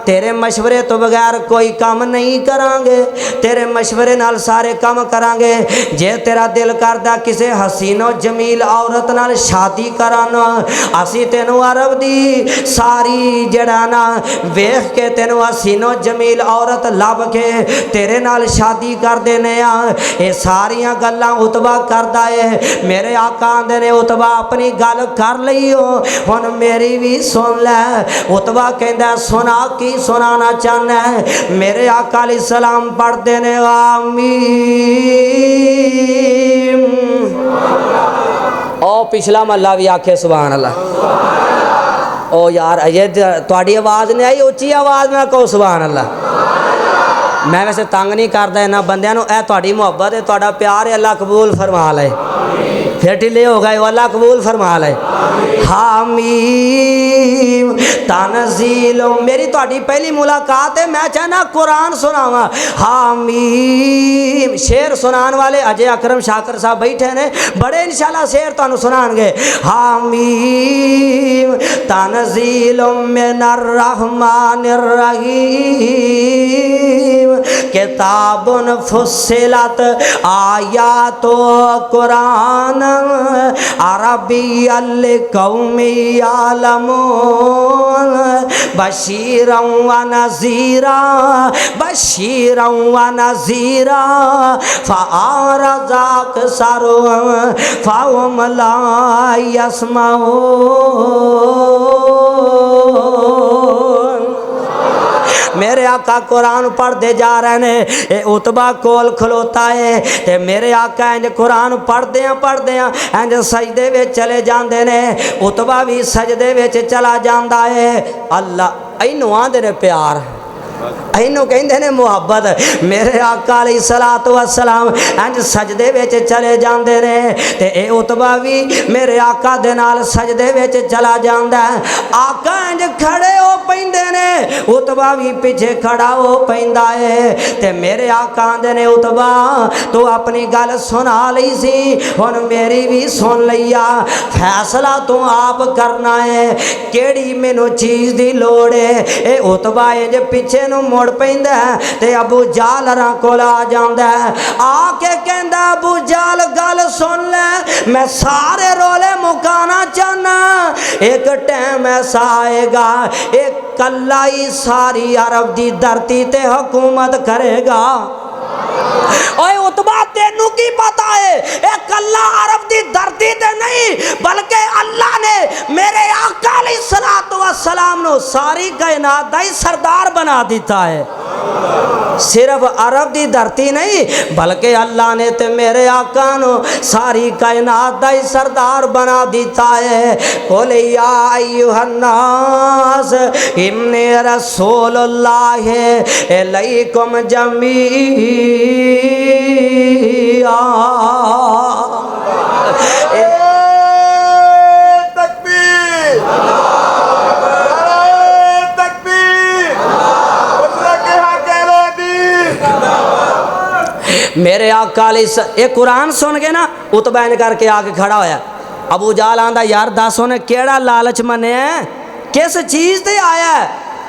तेरे मशवरे तो बगैर कोई काम नहीं करांगे तेरे मशवरे नाल सारे काम करांगे। जे तेरा दिल करदा किसी हसीनो जमील औरत नाल शादी कराना असी तेनों अरब दी सारी जड़ा ना वेख के तेनों हसीनो जमील औरत लब के तेरे नाल शादी कर देने ये सारियां गल्लां उतबा करदा है। मेरे आका आंदे ने उतबा अपनी गल कर लईओ हुण मेरी भी सुन लै। उतबा कहंदा सुना की सुनाना चाहना है। मेरे आका अलैहिस्सलाम पढ़ते ने आमीन। ओ पिछला महला भी आखे सुभान अल्लाह। ओ यार अजे तुहाडी आवाज़ नहीं आई उच्ची आवाज़ में कहो सुभान अल्लाह। मैं वैसे तंग नहीं करता इन्होंने बंदियां नूं। तुहाडी मुहब्बत है तुहाडा प्यार है अल्लाह कबूल फरमा ले। फिर ढिले हो गए अल्लाह कबूल फरमा ले। हामीम तनजील मेरी तुहाडी पहली मुलाकात है मैं चाहना कुरान सुनावा। हामीम शेर सुनाने वाले अजय अकरम शाकर साहब बैठे ने बड़े इंशाल्लाह शेर तुहानू सुनाएंगे। हामीम तनजील मिनर रहमानिर रहीम किताबुन फुस्सिलत आयातो कुरान अरबिय्यन लिकौमी यालमून बशीरन व नज़ीरा बशीरन व नज़ीरा फ़अरज़ा अक्सरुहुम फ़हुम ला यस्मऊन। मेरे आका कुरान पढ़ते जा रहे हैं उतबा कोल खलोता है ते मेरे आका इंज कुरान पढ़ते इंज सजदे में चले जाते हैं उतबा भी सजदे में चला जाता है। अल्लाह इनू आंदे ने प्यार, इनू कहते ने मुहब्बत। मेरे आका अलैहि सलातो वसलाम इंज सजदे विच चले जाते ने ते ए उतबा भी मेरे आका दे नाल सजदे विच चला जाता है। आका इंज खड़े हो पैंदे ने, उतबा भी पीछे खड़ा हो पैंदा है ते मेरे आका आंदे ने उतबा तू अपनी गल सुना लई सी, हुण मेरी भी सुन लईया, फैसला तू आप करना है केड़ी मैनू चीज़ दी लोड़ है। ए उतबा इंज पिछे नू मुड़ पैंदा ते अबू जाल कोल आ जांदा, आके कहंदा अबू जाल गल सुन ले, मैं सारे रोले मुकाना चाहना। एक टाइम ऐसा आएगा एक कल्ला ही सारी अरब की धरती ते हुकूमत करेगा। ओए उतबा तेनू की पता है ए कल्ला अरब की धरती ते नहीं बल्कि अल्लाह ने मेरे आका अलैहिस्सलातु वस्सलाम नो सारी कायनात दा ही सरदार बना दिता है। सिर्फ अरब की धरती नहीं बल्कि अल्लाह ने तो मेरे आका नो सारी कायनात दा ही सरदार बना दिता है। कुल या अय्युहन्नास इन्नी रसूलुल्लाह अलैकुम जमीआ। मेरे आका ये कुरान सुन के ना उतबैन करके आके खड़ा होया। अबू जाल आंदा यार दस उन्हें केड़ा लालच मने किस चीज़ ते आया।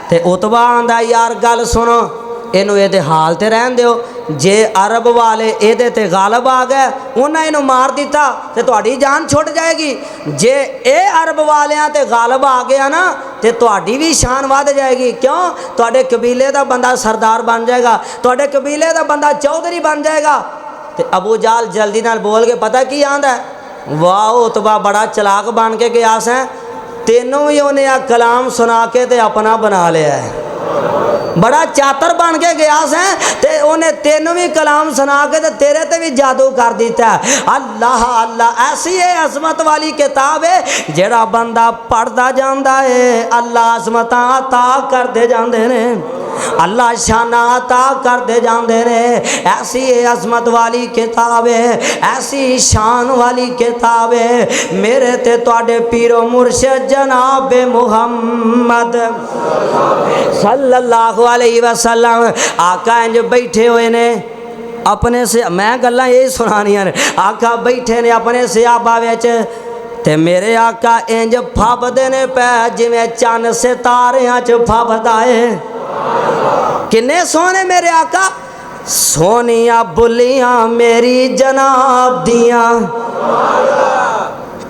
ते उतबा आंदा यार गल सुनो इनू ये हाल ते रहन दियो, जे अरब वाले ये ते गालब आ गए उन्हें इनू मार दिता तो तुहाडी जान छुट जाएगी, जे ए अरब वालियां ते गालब आ गया ना तो तुहाडी भी शान वध जाएगी। क्यों? तुहाडे कबीले का बंदा सरदार बन जाएगा, तुहाडे कबीले का बंदा चौधरी बन जाएगा। तो अबू जाल जल्दी नाल बोल के पता की आंदा है, वाह उतबा बड़ा चलाक बन के गया सै, तेनों भी उन्हें आ कलाम सुना के ते अपना बना लिया है। बड़ा चातर बन के गया से ते उन्हें तेनों भी कलाम सुना के ते तेरे ते भी जादू कर दिता है। अल्लाह अल्लाह ऐसी है अजमत वाली किताब है जेड़ा बंदा पढ़ता जाता है अल्लाह अजमत अता करते जाते ने, अल्लाह शाना अता करते जाते ने। ऐसी है अजमत वाली किताब है, ऐसी शान वाली किताब है। मेरे ते तुहाडे पीरो मुर्शिद जनाब मुहम्मद सल्लल्लाहु अलैहि वसल्लम आका इंज बैठे हुए ने अपने से, मैं गल्लां यही सुनानियां ने। आका बैठे ने अपने सहाबा विच ते मेरे आका इंज फबदे ने पै जिवें चन्न सितारियां च फबदा है। किन्ने सोहने मेरे आका, सोनिया बुलियां मेरी जनाब दियां,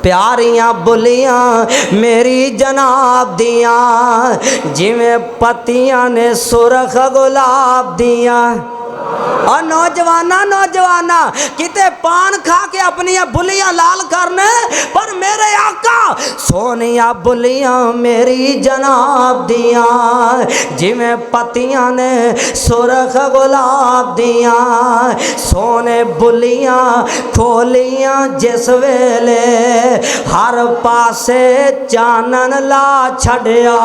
प्यारियां बुलियां मेरी जनाब दियां, जिवें पत्तियां ने सुरख गुलाब दियां। और नौजवाना किते पान खा के अपनी बुलियां लाल करने, पर मेरे आका सोनिया बुलियां मेरी जनाब दियां, जिवें पत्तियां ने सुरख गुलाब दियां। सोने बुलियां खोलियां जिस वेले हर पासे चानन ला छड़िया,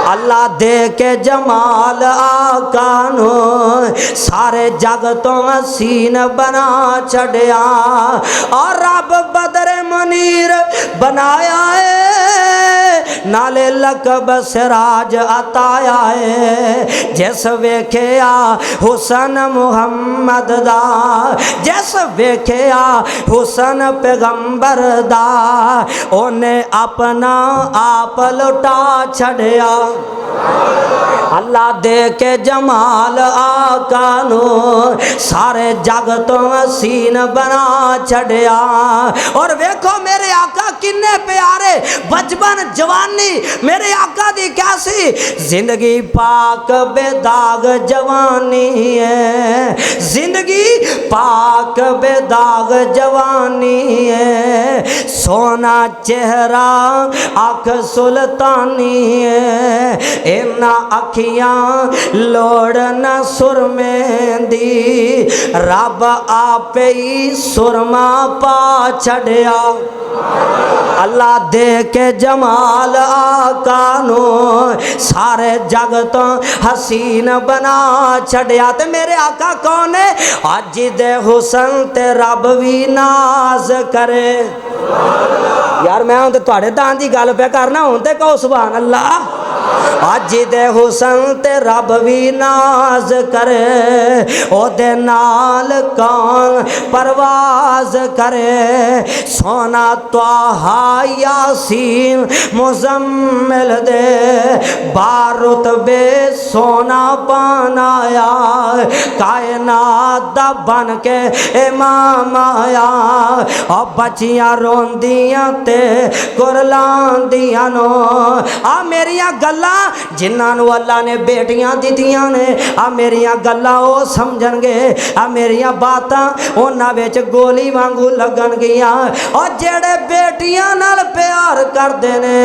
अल्लाह दे के जमाल आका नो सारे जग तो हसीन बना छड़िया। और रब बदरे मुनीर बनाया है, नाले लकब सिराज अताया है। जिस वेखिया हुसन मुहम्मद दा, जिस वेखिया हुसन पैगंबर दा, ओने अपना आप लुटा छड़िया। अल्लाह दे के जमाल आका नो सारे जग तो हसीन बना छड़िया। और वेखो मेरे आका किन्ने प्यारे, बचपन जवानी मेरे आका दी कैसी, जिंदगी पाक बेदाग जवानी है, जिंदगी पाक बेदाग जवानी है। सोना चेहरा आँख सुल्तानी है, इन्ना अखियां लोड़ न सुरमें दी, रब आपे ही सुरमा पा छड़िया। अल्लाह दे के जमाल आका नो सारे जग तो हसीन बना छड़िया। ते मेरे आका कौन है? अज दे हुसन ते रब भी नाज करे। यार मैं हूं ते दान की गल पे करना, हूं ते कहो सुभान अल्लाह। अज दे हुसन ते रब भी नाज करे, ओदे नाल कौन परवाज करे। सोना त्वाहा यासीन मुजम्मिल दे बारुत बे सोना बनाया। कायनात दा बन के इमाम आया। और बच्चियां रोंदियां ते कुरलांदियां नो आ मेरियां गल्लां जिन्हां अल्लाह ने बेटियां दित्तियां ने। आ मेरियां गल्लां ओ समझणगे, आ मेरियां बातां उन्हां विच गोली वांगू लगन गियां। और जेड़े बेटियां नाल प्यार करदे ने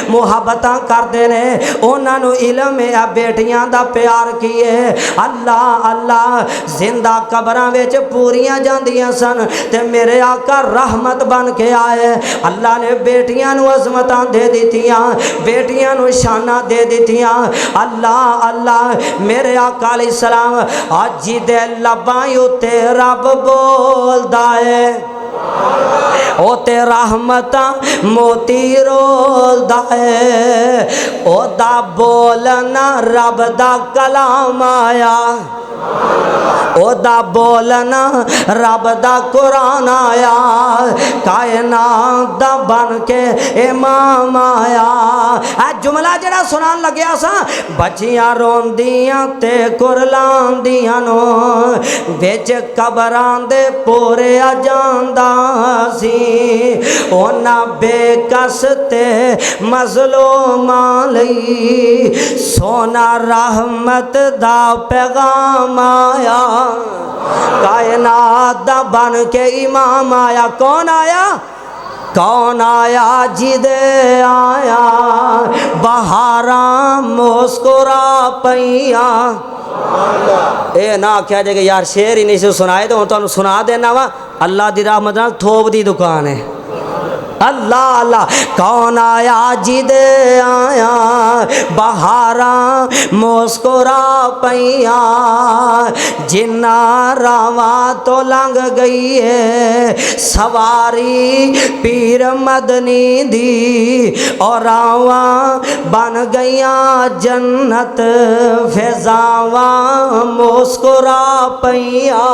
मुहब्बतां करदे ने उन्हां नूं इल्म है आ बेटियां दा प्यार की है। अल्लाह अल्लाह जिंदा कबरां विच पूरियां जांदियां सन ते मेरे आका रहमत बन के आए। अल्लाह ने बेटियां नूं अज़मतां दे दित्तियां, बेटियां नूं शाना दे दित्तियां। अल्लाह अल्लाह मेरे आका अलैहि सलाम अज दे लबां उत्ते रब बोलदा है। ओ ते रहमतां मोती रोलदा है। ओदा बोलना रब दा कलाम आया। ओदा बोलना रब दा कुरान आया। कायनात दा बन के इमाम आया। आ जुमला जड़ा सुनान लग्या सा, बच्चियां रोंदियां ते कुरलांदियां नो विच कबरां दे पूरे आ जांदा सी। ओना बेकस ते मज़लूमां लई सोना रहमत दा पैगाम आया। कायनात दा बन के इमाम आया। कौन आया? कौन आया? जिदे आया बहारां मुस्कुरा पईया। ए ना आख्या जे कि यार शेर ही नहीं से सुनाए तो तुहानू सुना देना वा। अल्लाह दी रहमत नाल थोप दी दुकान है। अल्लाह अल्लाह कौन आया? जिदे आया बहारां मुस्कुरा पईया। जिन्ना रावा तो लंघ गई है सवारी पीर मदनी दी। और रावा बन गईया जन्नत फिजावा मुस्कुरा पईया।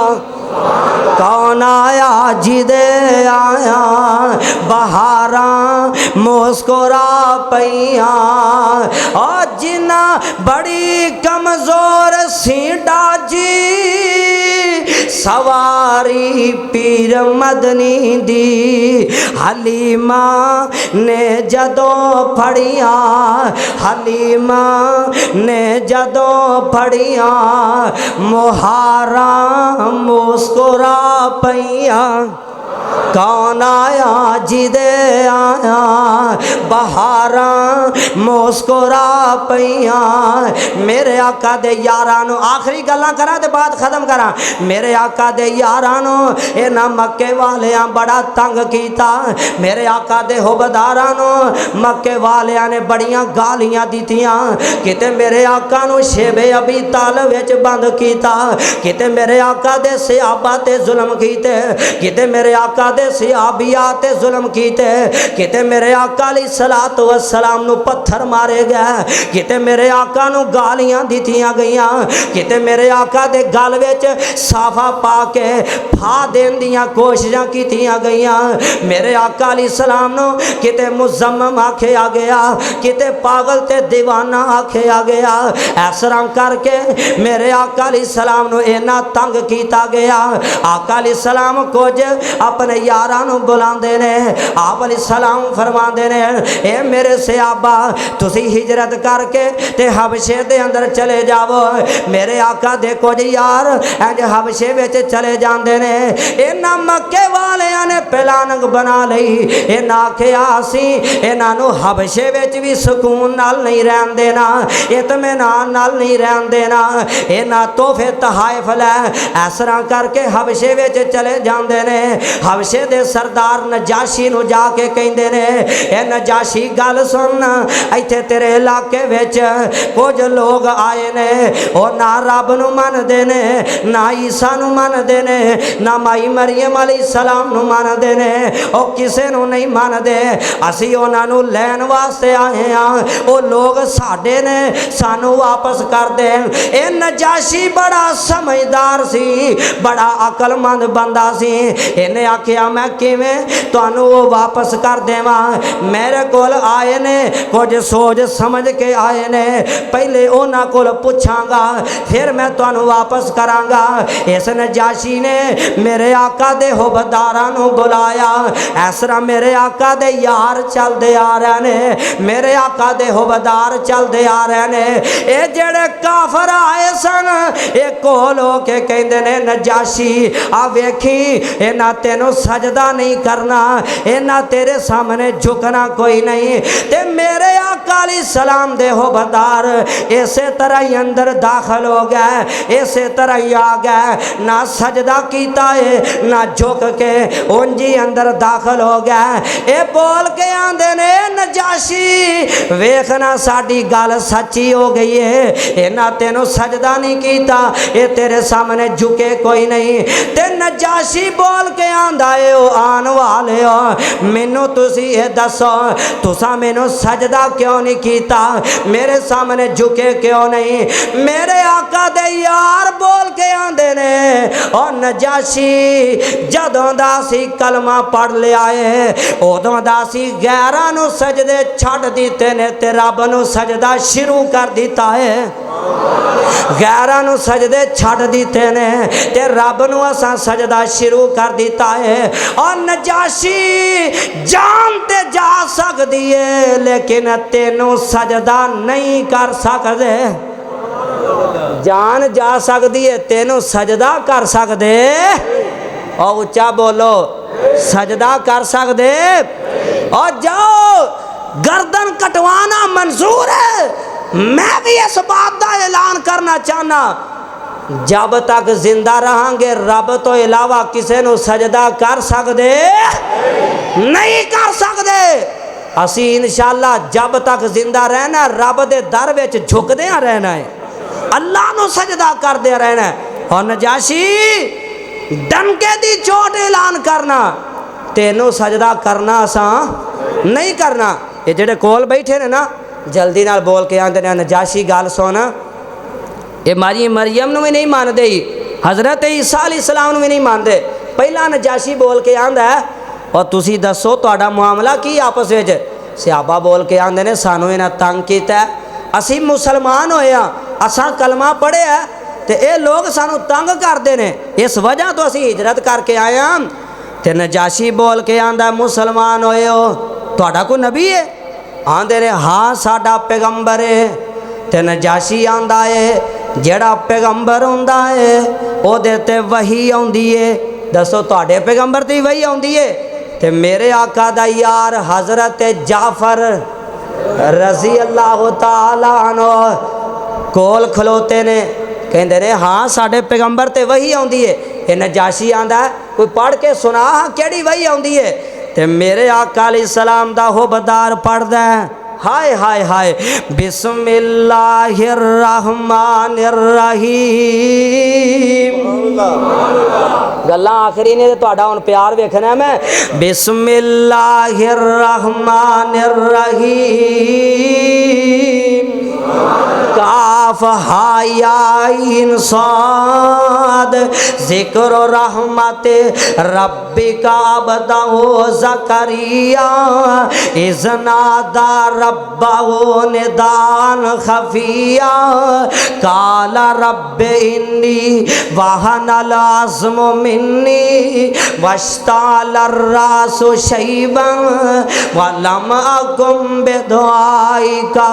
कौन आया? जिदे आया बहारां मुस्कुरा पईया। और जिन्ना बड़ी कमजोर सी डाजी सवारी पीर मदनी दी। हलीमा ने जदों फड़िया, हलीमा ने जदों फड़िया मुहारा मुस्कुरा पईया। कौन आया? जिदे आया बहारां मुस्कुरा पईया। मेरे आका दे यारां नूं आखिरी गल्लां करा ते बात खत्म करा। मेरे आका दे यारां नूं इन्हां मक्के वालियां बड़ा तंग कीता। मेरे आका दे हुबदारां नूं मक्के वालियां ने बड़ियां गालियां दित्तियां। किते मेरे आका नूं शेबे अबी तालिब विच बंद कीता, किते मेरे आका दे सहाबा ते जुल्म कीते, किते मेरे आका दे सहाबिया ते जुल्म कीते, किते मेरे आका अलैहिस्सलातु वस्सलाम नूं पत्थर मारे गए, किते मेरे आका नूं गालियां दित्तियां गईयां, किते मेरे आका दे गल विच साफा पा के फा देण दियां कोशिशां कीतियां गईयां। मेरे आका अलैहिस्सलाम नूं किते मुजम्मम आखिया गया, किते पागल ते दीवाना आखिया गया। इस तरह करके मेरे आका अलैहिस्सलाम नूं इन्ना तंग कीता गया। आका अलैहिस्सलाम कुछ अपने यारां नूं बुलांदे ने। आप अलैहिस्सलाम फरमांदे ने ए मेरे सहाबा तुसी हिजरत करके ते हबशे दे अंदर चले जाओ। मेरे आका दे कुछ यार इंज हबशे विच चले जांदे ने। इन्हां मक्के वालियां ने प्लानिंग बना लई। इन्हां आखिया असी इन्हां नूं हबशे विच भी सुकून नाल नहीं रहन देना, इत्मीनान नाल नहीं रहन देना। इन्हां तोहफे तहाइफ लै इस तरह करके हबशे विच चले जांदे ने। हबशे दे सरदार नजाशी नू जाके कहंदे ने ए नजाशी गल सुन इत्थे तेरे इलाके विच कुछ लोग आए ने ओ ना रब नू मनदे ने ना ईसा नू मनदे ने ना माई मरियम अलैहिस्सलाम नू मनदे ने ओ किसे नू नहीं मनदे असी उन्हां नू लैण वास्ते आए हां ओ लोग साडे ने सानू वापस कर दे। ए नजाशी बड़ा समझदार सी बड़ा अकलमंद बंदा सी इन्हें आखिया मैं किवें तुहानू वो वापस कर देवां मेरे कोल आए ने कुछ सोच समझ के आए ने पहले उन्हां कोल पुछांगा फिर मैं तुहानू वापस करांगा। इस नजाशी ने मेरे आका दे हुबदारां नू बुलाया इस तरह मेरे आका दे यार चलदे आ रहे ने मेरे आका दे हुबदार चलदे आ रहे ने ये जेड़े काफर आए सन ये कोल हो के कहंदे ने नजाशी आ वेखी इन्हां तेनों सजदा नहीं करना इन्हां तेरे सामने झुकना कोई नहीं ते मेरे आका अलैहिस्सलाम दे हुबदार इसे तरह ही अंदर दाखिल हो गए इसे तरह ही आ गए ना सजदा कीता है ना झुक के उंजी अंदर दाखिल हो गए। ये बोल के आंदे ने नजाशी वेखना साडी गल सच्ची हो गई है इन्हां तेनों सजदा नहीं कीता ये तेरे सामने झुके कोई नहीं ते नजाशी बोल के आंदा है ओ आन वाले हो मैनू तुसी ये दसो तुसा मैनू सजदा क्यों नहीं कीता मेरे सामने झुके क्यों नहीं। मेरे आका दे यार बोल के आंदे ने ओ नजाशी जदों दा सी कलमा पढ़ लिया है उदों दा सी गैरां नू सजदे छड्ड दिते ने ते रब नू सजदा शुरू कर दिता है गैरां नू सजदे छड्ड दिते ने ते रब नू असां सजदा शुरू कर दिता है। और नजाशी जान ते जा सकदी है लेकिन तेनू सजदा नहीं कर सकदे जान जा सकदी है तेनू सजदा कर सकदे और उच्चा बोलो सजदा कर सकदे। और जाओ गर्दन कटवाना मंजूर है मैं भी इस बात का ऐलान करना चाहना जब तक जिंदा रहांगे रब तो इलावा किसी नू सजदा कर सकदे नहीं कर सकदे। असी इंशाअल्लाह जब तक जिंदा रहना रब दे दर विच झुकदे रहना है अल्लाह नू सजदा करदे रहना है। और नजाशी डंके दी चोट ऐलान करना तेनू सजदा करना असां नहीं करना। ये जेड़े कोल बैठे ने ना जल्दी नाल बोल के आंदे ने नजाशी गल सुन ये मारी मरियम नू भी नहीं मानदे हज़रत ईसा अलैहिस्सलाम नू भी नहीं मानदे। पहला नजाशी बोल के आंदा है और तुसी दसो तुहाडा मामला की आपस विच सहाबा बोल के आंदे ने सानू इन्हां तंग कीता असी मुसलमान होए हां असां कलमा पढ़िया ते ये लोग सानू तंग करदे ने इस वजह तो असी हिजरत करके आए हां। ते नजाशी बोल के आंदा मुसलमान होए हो तुहाडा कोई नबी है आंदे ने हाँ साडा पैगंबर है। ते नजाशी आंदा है जेड़ा पैगंबर हुंदा है ओदे ते वही आउंदी है दसो तुहाडे पैगंबर ते वही आउंदी है। ते मेरे आका दा यार हज़रत जाफर रज़ी अल्लाह तआला अन्हु कोल खलोते ने कहंदे ने हाँ साडे पैगंबर ते वही आउंदी है। ये नजाशी आंदा कोई पढ़ के सुना हाँ केड़ी वही आउंदी है। ते मेरे आका अलैहिस्सलाम दा हुबदार पढ़दा है हाय हाय हाय बिस्मिल्लाहिर रहमानिर रहीम गल्लां आखरी ने तुहाडा हुण प्यार वेखना मैं बिस्मिल्लाहिर रहमानिर रहीम काफ हाया इंसाद जिक्र रहमत रब्बिका अब्दहु ज़करिया इज़नादा रब्बहु निदान खफिया काला रब्बे इन्नी वहनल अज़्मु मिन्नी वश्तालर रासु शैबन वलम अकुम बिदुआइका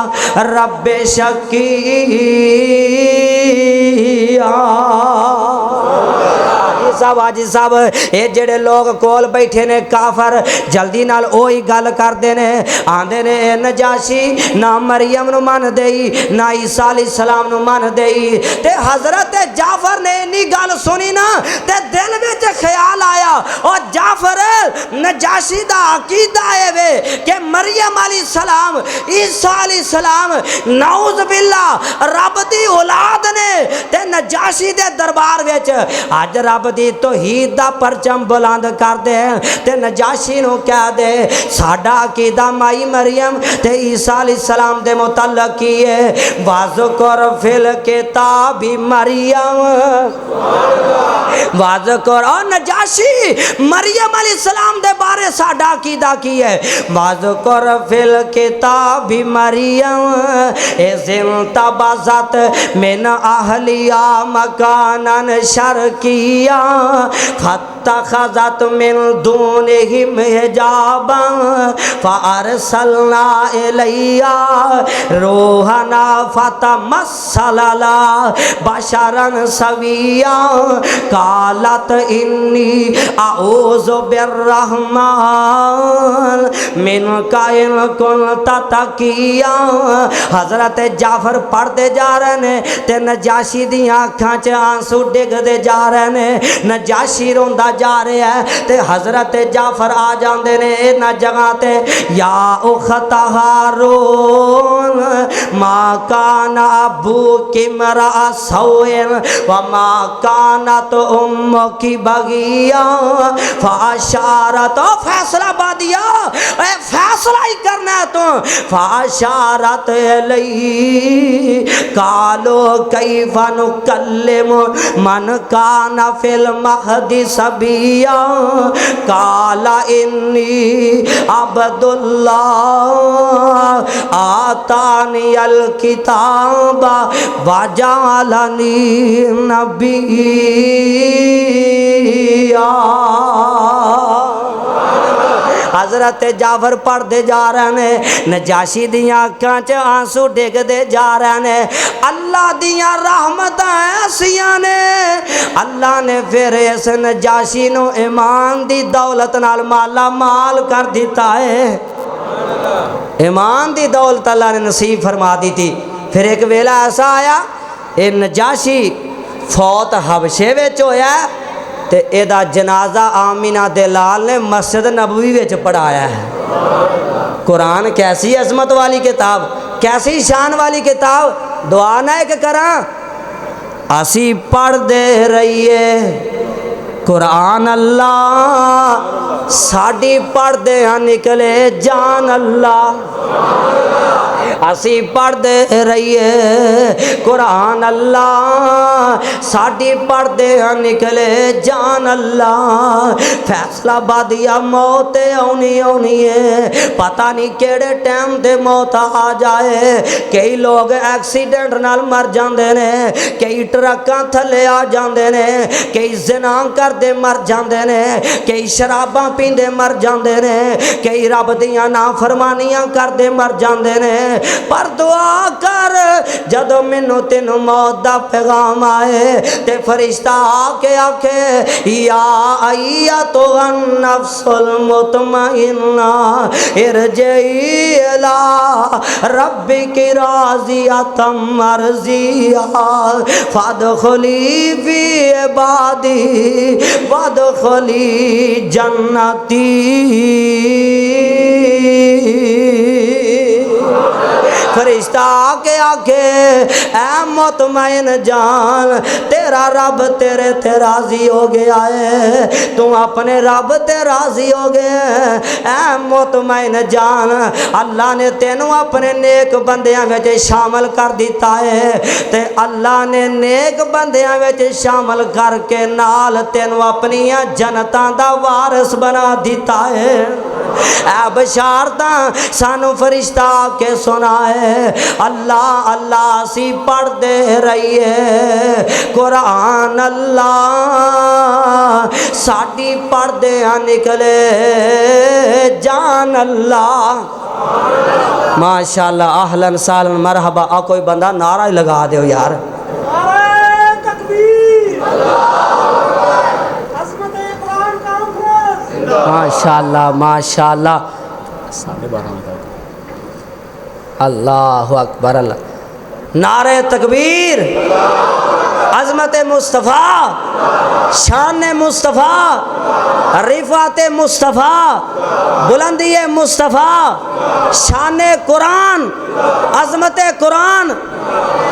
रब्बे शकीया। साहब हाजी साहब ये जेड़े लोग कोल बैठे ने काफर जल्दी नाल ओही गल करते ने आंदे ने नजाशी ना मरियम नू मन देई ना ईसा अलैहिस्सलाम नू मन देई ते हज़रत जाफर ने इन्नी गल सुनी ना ते दिल विच ख्याल आया और जाफर नजाशी दा अकीदा है वे कि मरियम अलैहि सलाम ईसा अलैहि सलाम नाउज़ बिल्लाह रब दी औलाद ने ते नजाशी दे दरबार विच अज रब दी तौहीद दा परचम बुलंद कर दे ते नजाशी नूं कह दे साडा अकीदा माई मरियम ते ईसा अलैहि सलाम दे मुतल्लक की है वाज़कुर फिल किताबी मरियम वाज़कुर और नजाशी मरियम अलैहि सलाम दे बारे साडा अकीदा की है वाज़कुर फिल किताबी मरियम इज़िन तबज़त मिन अहलिया मकानन शर्किया फत्तखज़त मिन दूनिहिम हिजाबा फ़अरसलना इलैहा रूहना फ़तमस्सल लहा बशरन सविया कालत इन्नी अऊज़ु बिर्रहमान मिनका इन कुन्त तकिया। हज़रत जाफर पढ़ते जा रहे ने ते नजाशी दी अखां च आंसू डिगदे जा रहे ने नजाशी रोंदा जा रहा है ते हज़रत जाफर आ जाते ने इन्हां जगह ते या उखत हारून मा काना अबूकी मरा सौइन व मा कानत उम्मुकी बगिया फ़अशारत फैसला बादिया फैसला ही करना है तो फ़अशारत इलैहि कालो कैफ़ा नुकल्लिमु मन काना फिल महदी सबिया काला इन्नी अब्दुल्लाह आतानी अल किताबा वजअलनी नबिय्या। हज़रत जाफर पढ़ते जा रहे ने नजाशी दियां अखां च आंसू डिगदे जा रहे ने अल्लाह दियां रहमतां ऐसियां ने अल्लाह ने फिर इस नजाशी नूं ईमान दी दौलत नाल माला माल कर दिता है ईमान दी दौलत अल्लाह ने नसीब फरमा दी थी। फिर एक वेला ऐसा आया ये नजाशी फौत हबशे विच होया ते एदा जनाजा आमिना दे लाल ने मस्जिद नबवी विच पढ़ाया है। कुरान कैसी अजमत वाली किताब कैसी शान वाली किताब दुआ ना एक करा असी पढ़ते रहिए कुरान अल्लाह साड़ी पढ़ते हाँ निकले जान अल्लाह असी पढ़ते रहिए कुरान अल्लाह साड़ी पढ़ते हाँ निकले जान अल्लाह फैसला बादिया मौत आनी आनी है पता नहीं केड़े टाइम दे मौत आ जाए। कई लोग एक्सीडेंट नाल मर जाते ने कई ट्रकां थले आ जाते ने कई ज़िना करदे मर जाते ने कई शराबां पींदे मर जाते ने कई रब दियां नाफरमानियां करदे मर जाते ने पर दुआ कर जदों मैनू तेनू मौत दा पैगाम आए ते फरिश्ता आके आखे या आइया तो नफ्सुल मुतमइन्ना इरजी इला रब्बिकी राज़ियतम मर्ज़िया फदखुली फी इबादी वदखुली जन्नती। फरिश्ता आके आके ऐ मुतमईन जान तेरा रब तेरे ते राजी हो गया है तू अपने रब ते राजी हो गया ऐ मुतमईन जान अल्लाह ने तेनू अपने नेक बंदियां विच शामिल कर दिता है ते अल्लाह ने नेक बंदियां विच शामिल करके नाल तेनू अपनियां जनतां दा वारिस बना दिता है। ऐ बशारतां सानू फरिश्ता आके सुनाए अल्लाह अल्लाह सी पढ़ते रहिए कुरान अल्लाह साड़ी पढ़ते हाँ निकले जान अल्लाह। माशाअल्लाह अहलन सालन मरहबा आ कोई बंदा नारा ही लगा दो यार। माशाअल्लाह माशाअल्लाह अल्लाह अकबर अल्लाह नारे तकबीर अजमत मुस्तफ़ा, शान मुस्तफ़ा, रिफ़ात मुस्तफ़ा, बुलंदी मुस्तफ़ा, शान कुरान, अजमत कुरान।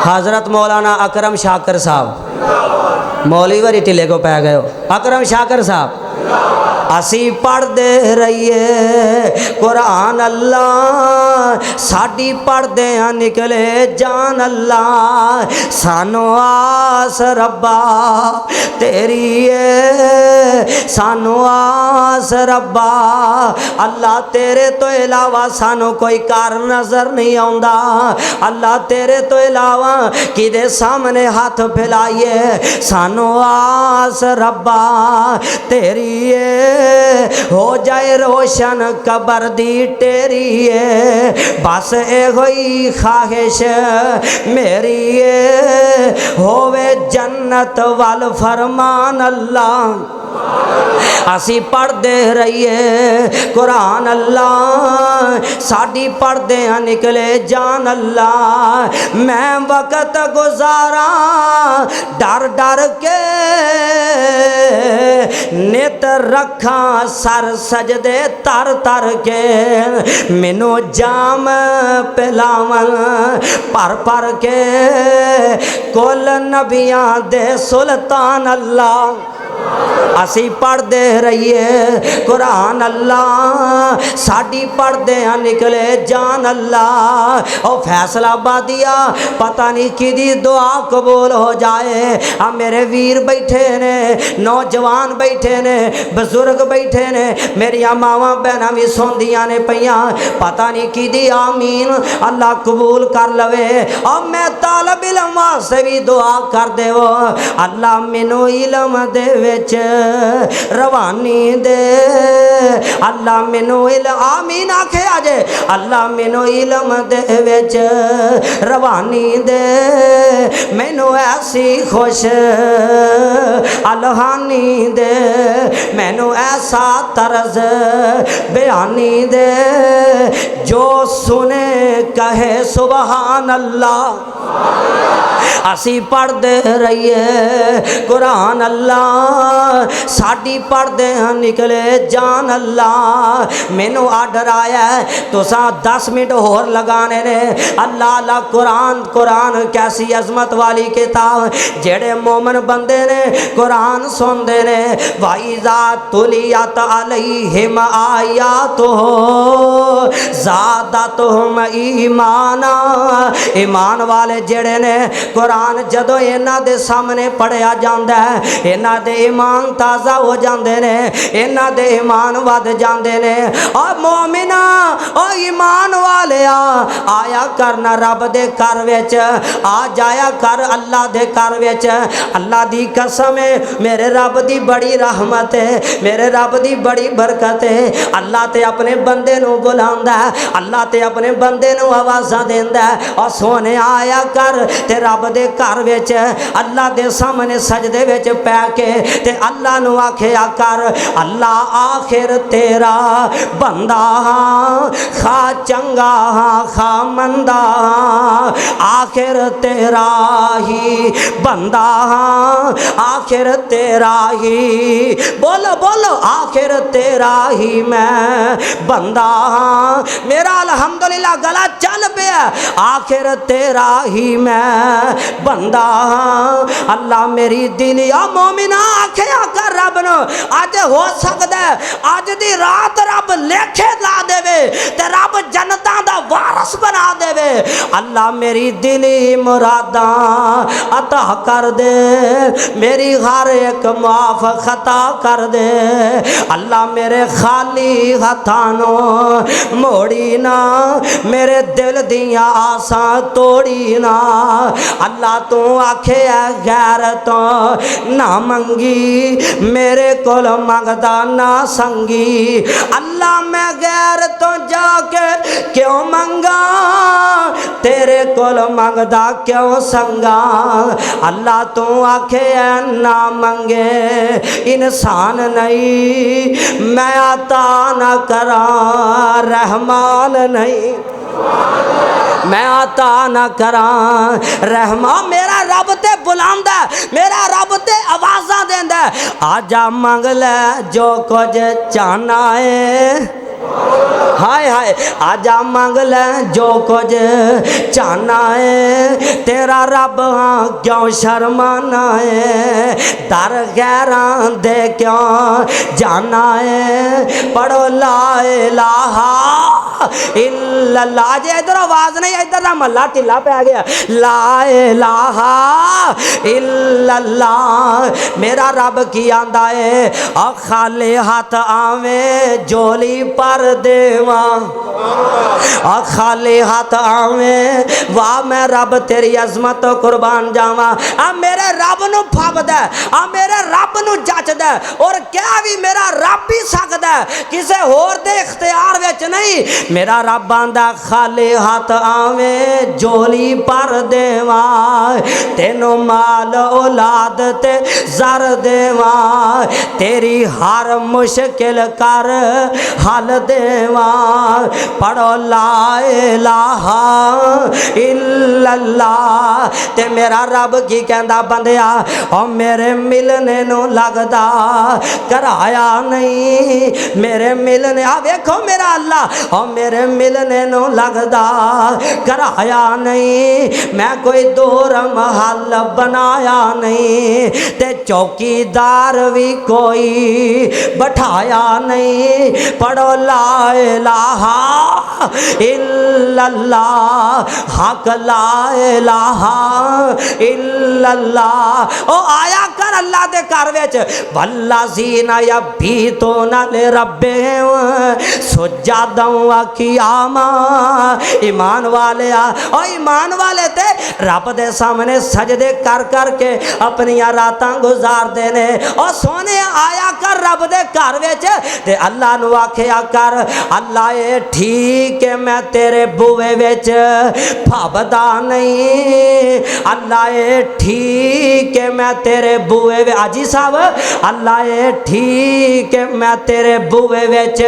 हज़रत मौलाना अकरम शाकर साहब मौलवी वाली टिले को पै गए। अकरम शाकर साहब असी पढ़ते रहिए कुरान अल्लाह, साडी पढ़दे निकले जान अल्लाह, सानू आस रब्बा तेरी है, सानू आस रब्बा अल्लाह तेरे तो इलावा सानू कोई कार नजर नहीं आउंदा। अल्लाह तेरे तो इलावा किदे सामने हाथ फैलाइए, सानू आस रब्बा तेरी है, हो जाए रोशन कबर दी टेरी है, बस एहोई ख्वाहिश मेरी है, होवे जन्नत वाल फरमान अल्लाह। असी पढ़ते रहिए कुरान अल्लाह, साडी पढ़दे निकले जान अल्लाह। मैं वक़्त गुजारा डर डर के, नित रखा सर सजदे तर तर के, मैनू जाम पिलावन पर पर के, कुल नबियां दे सुल्तान अल्लाह। असी पढ़ते रहिए कुरान अल्लाह, साडी पढ़दे निकले जान अल्लाह। और फैसलाबादिया पता नहीं किदी दुआ कबूल हो जाए। अब मेरे वीर बैठे ने, नौजवान बैठे ने, बजुर्ग बैठे ने, मेरिया मावां भैनां भी सुनदियां ने पईयां, पता नहीं किदी आमीन अल्लाह कबूल कर लवे। और मैं तालब इलम वास्ते भी दुआ कर देवो, अल्लाह मैनू इलम दे रवानी दे, अल्लाह मैनू आमीन आखे आजे, अल्लाह मैनू इलम दे विच रवानी दे, मैनू ऐसी खुश अलहानी दे, मैनू ऐसा तरज बयानी दे, जो सुने कहे सुबहान अल्लाह। असी पढ़ते रहिए कुरान अल्लाह, साडी पढ़दे निकले जान अल्लाह। मैनू आर्डर आया तुसा 10 मिनट होर लगाने ने। अल्लाह अल्लाह कुरान, कुरान कैसी अजमत वाली किताब, जेड़े मोमन बंदे ने कुरान सुनते ने, वाइज़ा तुलियत अलैहिम आयातुहु ज़ादतहुम ईमाना। ईमान वाले जेड़े ने कुरान जदों इन्हां दे सामने पढ़िया जांदा है, इन्हां दे ईमान ताज़ा हो जाते ने, इन्हां दे ईमान वध जाते ने। और मोमिना ओ ईमान वाले आया करना रब दे घर विच, आ जाया कर अल्लाह दे घर विच। अल्लाह दी कसम है, मेरे रब दी बड़ी रहमत है, मेरे रब दी बड़ी बरकत है। अल्लाह ते अपने बंदे नू बुलांदा है, अल्लाह ते अपने बंदे नू आवाज़ां देंदा है। और सोने आया कर ते रब दे घर विच अल्लाह दे सामने सजदे विच पै के ते अल्लाह नू आखिया कर, अल्लाह आखिर तेरा बंदा खा चंगा खा मंदा, आखिर तेरा ही बंदा, आखिर तेरा ही, बोलो बोलो, आखिर तेरा ही मैं बंदा। मेरा अल्हम्दुलिल्लाह गला चल पिया, आखिर तेरा ही मैं बंदा। अल्लाह मेरी दिलिया मोमिना आखिया कर रब नु, अज हो सकता है अज दी रात रब लेखे ला देवे ते रब जनता दा वारस बना देवे। अल्लाह मेरी दिली मुरादा अता कर दे, मेरी हर एक माफ खता कर दे। अल्लाह मेरे खाली हथानो मोड़ी ना, मेरे दिल दिया आसा तोड़ी ना। अल्लाह तू आखे गैर तो ना मंगी, मेरे कोल मंगदा ना संगी। अल्लाह मैं गैर तो जाके क्यों मंगा, तेरे कोल मंगदा क्यों संगा। अल्लाह तू आखे ना मंगे इंसान नहीं, मैं अता न करा रहमान नहीं। मैं अता ना करा। रहमा मेरा रब ते बुलांदा, मेरा रब ते आवाज़ां देंदा, आजा मंग ले जो कुछ चाहना है। हाय हाय आजा मंग ले जो कुछ चाहना है, तेरा रब हाँ क्यों शर्माना है, दर गैरां दे क्यों जाना है। पढ़ो ला इलाहा इल्लल्लाह। जे इधर आवाज़ नहीं, इधर ना मल्ला ढिला पै गया। ला इलाहा इल्लल्लाह। मेरा रब की आंदा है, आ खाली हाथ आवे जोली पर देवा, आ खाली हाथ आवे वाह मैं रब तेरी अजमत तो कुर्बान जावा। आ मेरे रब नू फबदा, आ मेरे रब नू जचदा, और क्या भी मेरा रब ही सकदा, किसे होर दे इख्तियार विच नहीं। मेरा रब आंदा खाली हाथ आवे जोली पर देवा, तेनों माल औलाद ते जर देवा, तेरी हर मुश्किल कर हल देवा। पढ़ो ला इलाहा इल्लल्लाह। ते मेरा रब की कहंदा बंदिया, ओ मेरे मिलने नू लगदा कराया नहीं, मेरे मिलने आ वेखो मेरा अल्लाह, ओ मेरे मिलने नू लगदा कराया नहीं। मैं कोई दूर महल बनाया नहीं, ते चौकीदार भी कोई बैठाया नहीं। पढ़ो ला इलाहा इल्लल्लाह, हक ला इलाहा इल्लल्लाह। ओ आया कर अल्लाह दे घर विच, वल्लाज़ीना यबीतूना लिरब्बिहिम सुज्जदन व क़ियामा। ईमान वाले आ, ओ ईमान वाले ते रब दे सामने सजदे कर कर के अपनियां रातां गुजारदे ने। ओ सोने आया कर रब दे घर विच, ते अल्लाह नू आखिया कर, अल्लाह ये ठीक है मैं तेरे बुए विच फबदा नहीं, अल्लाह ये ठीक है मैं तेरे बुए आजी साहब, अल्लाह ये ठीक है मैं तेरे बुए विच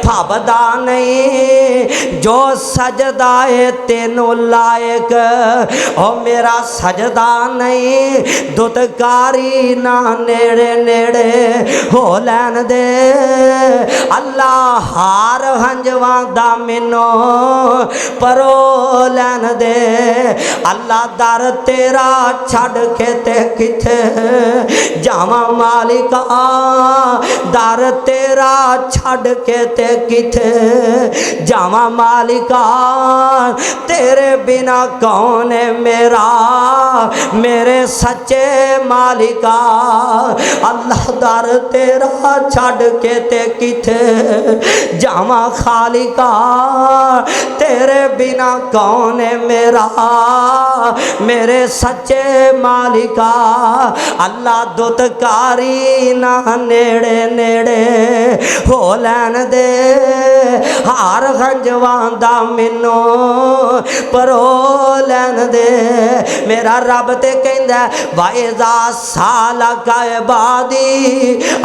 फबदा नहीं। जो सजदा है तेनों लायक ओ मेरा सजदा नहीं, दुतकारी ना नेड़े नेड़े हो लैन दे। अल्लाह हार हंजवा दा मैनू परो लैन दे। अल्लाह दर तेरा छड़ के ते किथे जावा मालिका, दर तेरा छड़ के ते किथे जावा मालिका, तेरे बिना कौन है मेरा मेरे सच्चे मालिका। अल्लाह दर तेरा छड़ के ते किथे जावा खालिका, तेरे बिना कौन है मेरा मेरे सच्चे मालिका। अल्लाह दुतकारी ना नेड़े नेड़े हो लैन दे, हार खंजवांदा मैनू परो लैन दे। मेरा रब ते कहंदा वाइज़ा सालका इबादी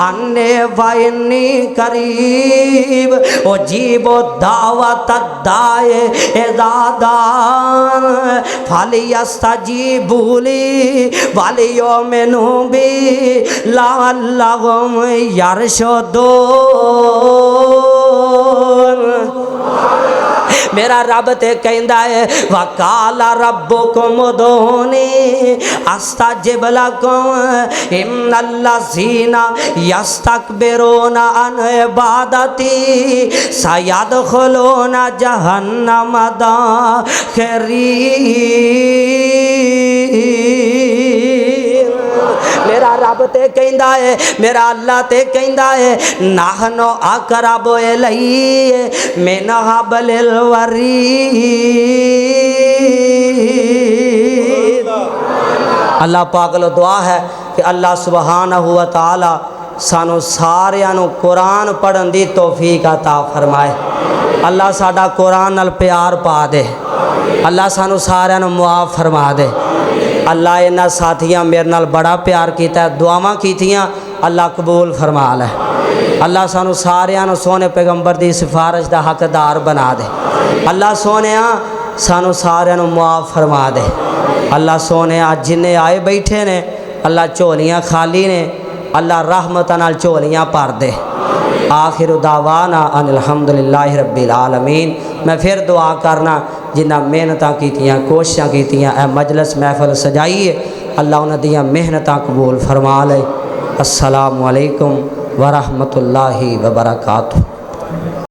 अन्ने वाइनी करीब ओ जीबो दावत दाए इज़ादान फलियस्तजीबूली वलियुमिनू बी लअल्लहुम यरशुदून। मेरा रब ते कहंदा है वकाला रब्बुकुम उदूनी अस्ताजिब लकुम इन्नल्लज़ीना यस्तकबिरूना अन इबादती सयदखुलूना जहन्नम दाखिरीन। मेरा रब ते कहंदा है, मेरा अल्लाह ते कहंदा है नाहनो अकरबु इलैहि मिन हब्लिल वरीद। अल्लाह पाक लो दुआ है कि अल्लाह सुबहानहू व तआला सानू सारियां नू कुरान पढ़न दी तौफीक अता फरमाए। अल्लाह साडा कुरान नाल प्यार पा दे, अल्लाह सानू सारियां नू मुआफ़ फरमा दे। अल्लाह इन्हां साथियां मेरे नाल बड़ा प्यार किया, दुआवां कीतियां, अल्लाह कबूल फरमा ले। अल्लाह सानू सारियां नू सोने पैगंबर दी सिफारिश दा हकदार बना दे। अल्लाह सोने सानू सारिਆਂ ਨੂੰ मुआफ़ फरमा दे। अल्लाह सोने अज जिन्ने आए बैठे ने अल्लाह झोलियाँ खाली ने, अल्लाह रहमत नाल झोलियाँ भर दे। आखिर दावाना अनिल हम्दुलिल्लाहि रब्बिल आलमीन। मैं फिर दुआ करना जिन्ना मेहनत कीतियां कोशिशां कीतियां ए मजलिस महफिल सजाई है, अल्लाह उन्हां दियां मेहनतां कबूल फरमा ले। अस्सलामु अलैकुम व रहमतुल्लाहि व बरकातुहू।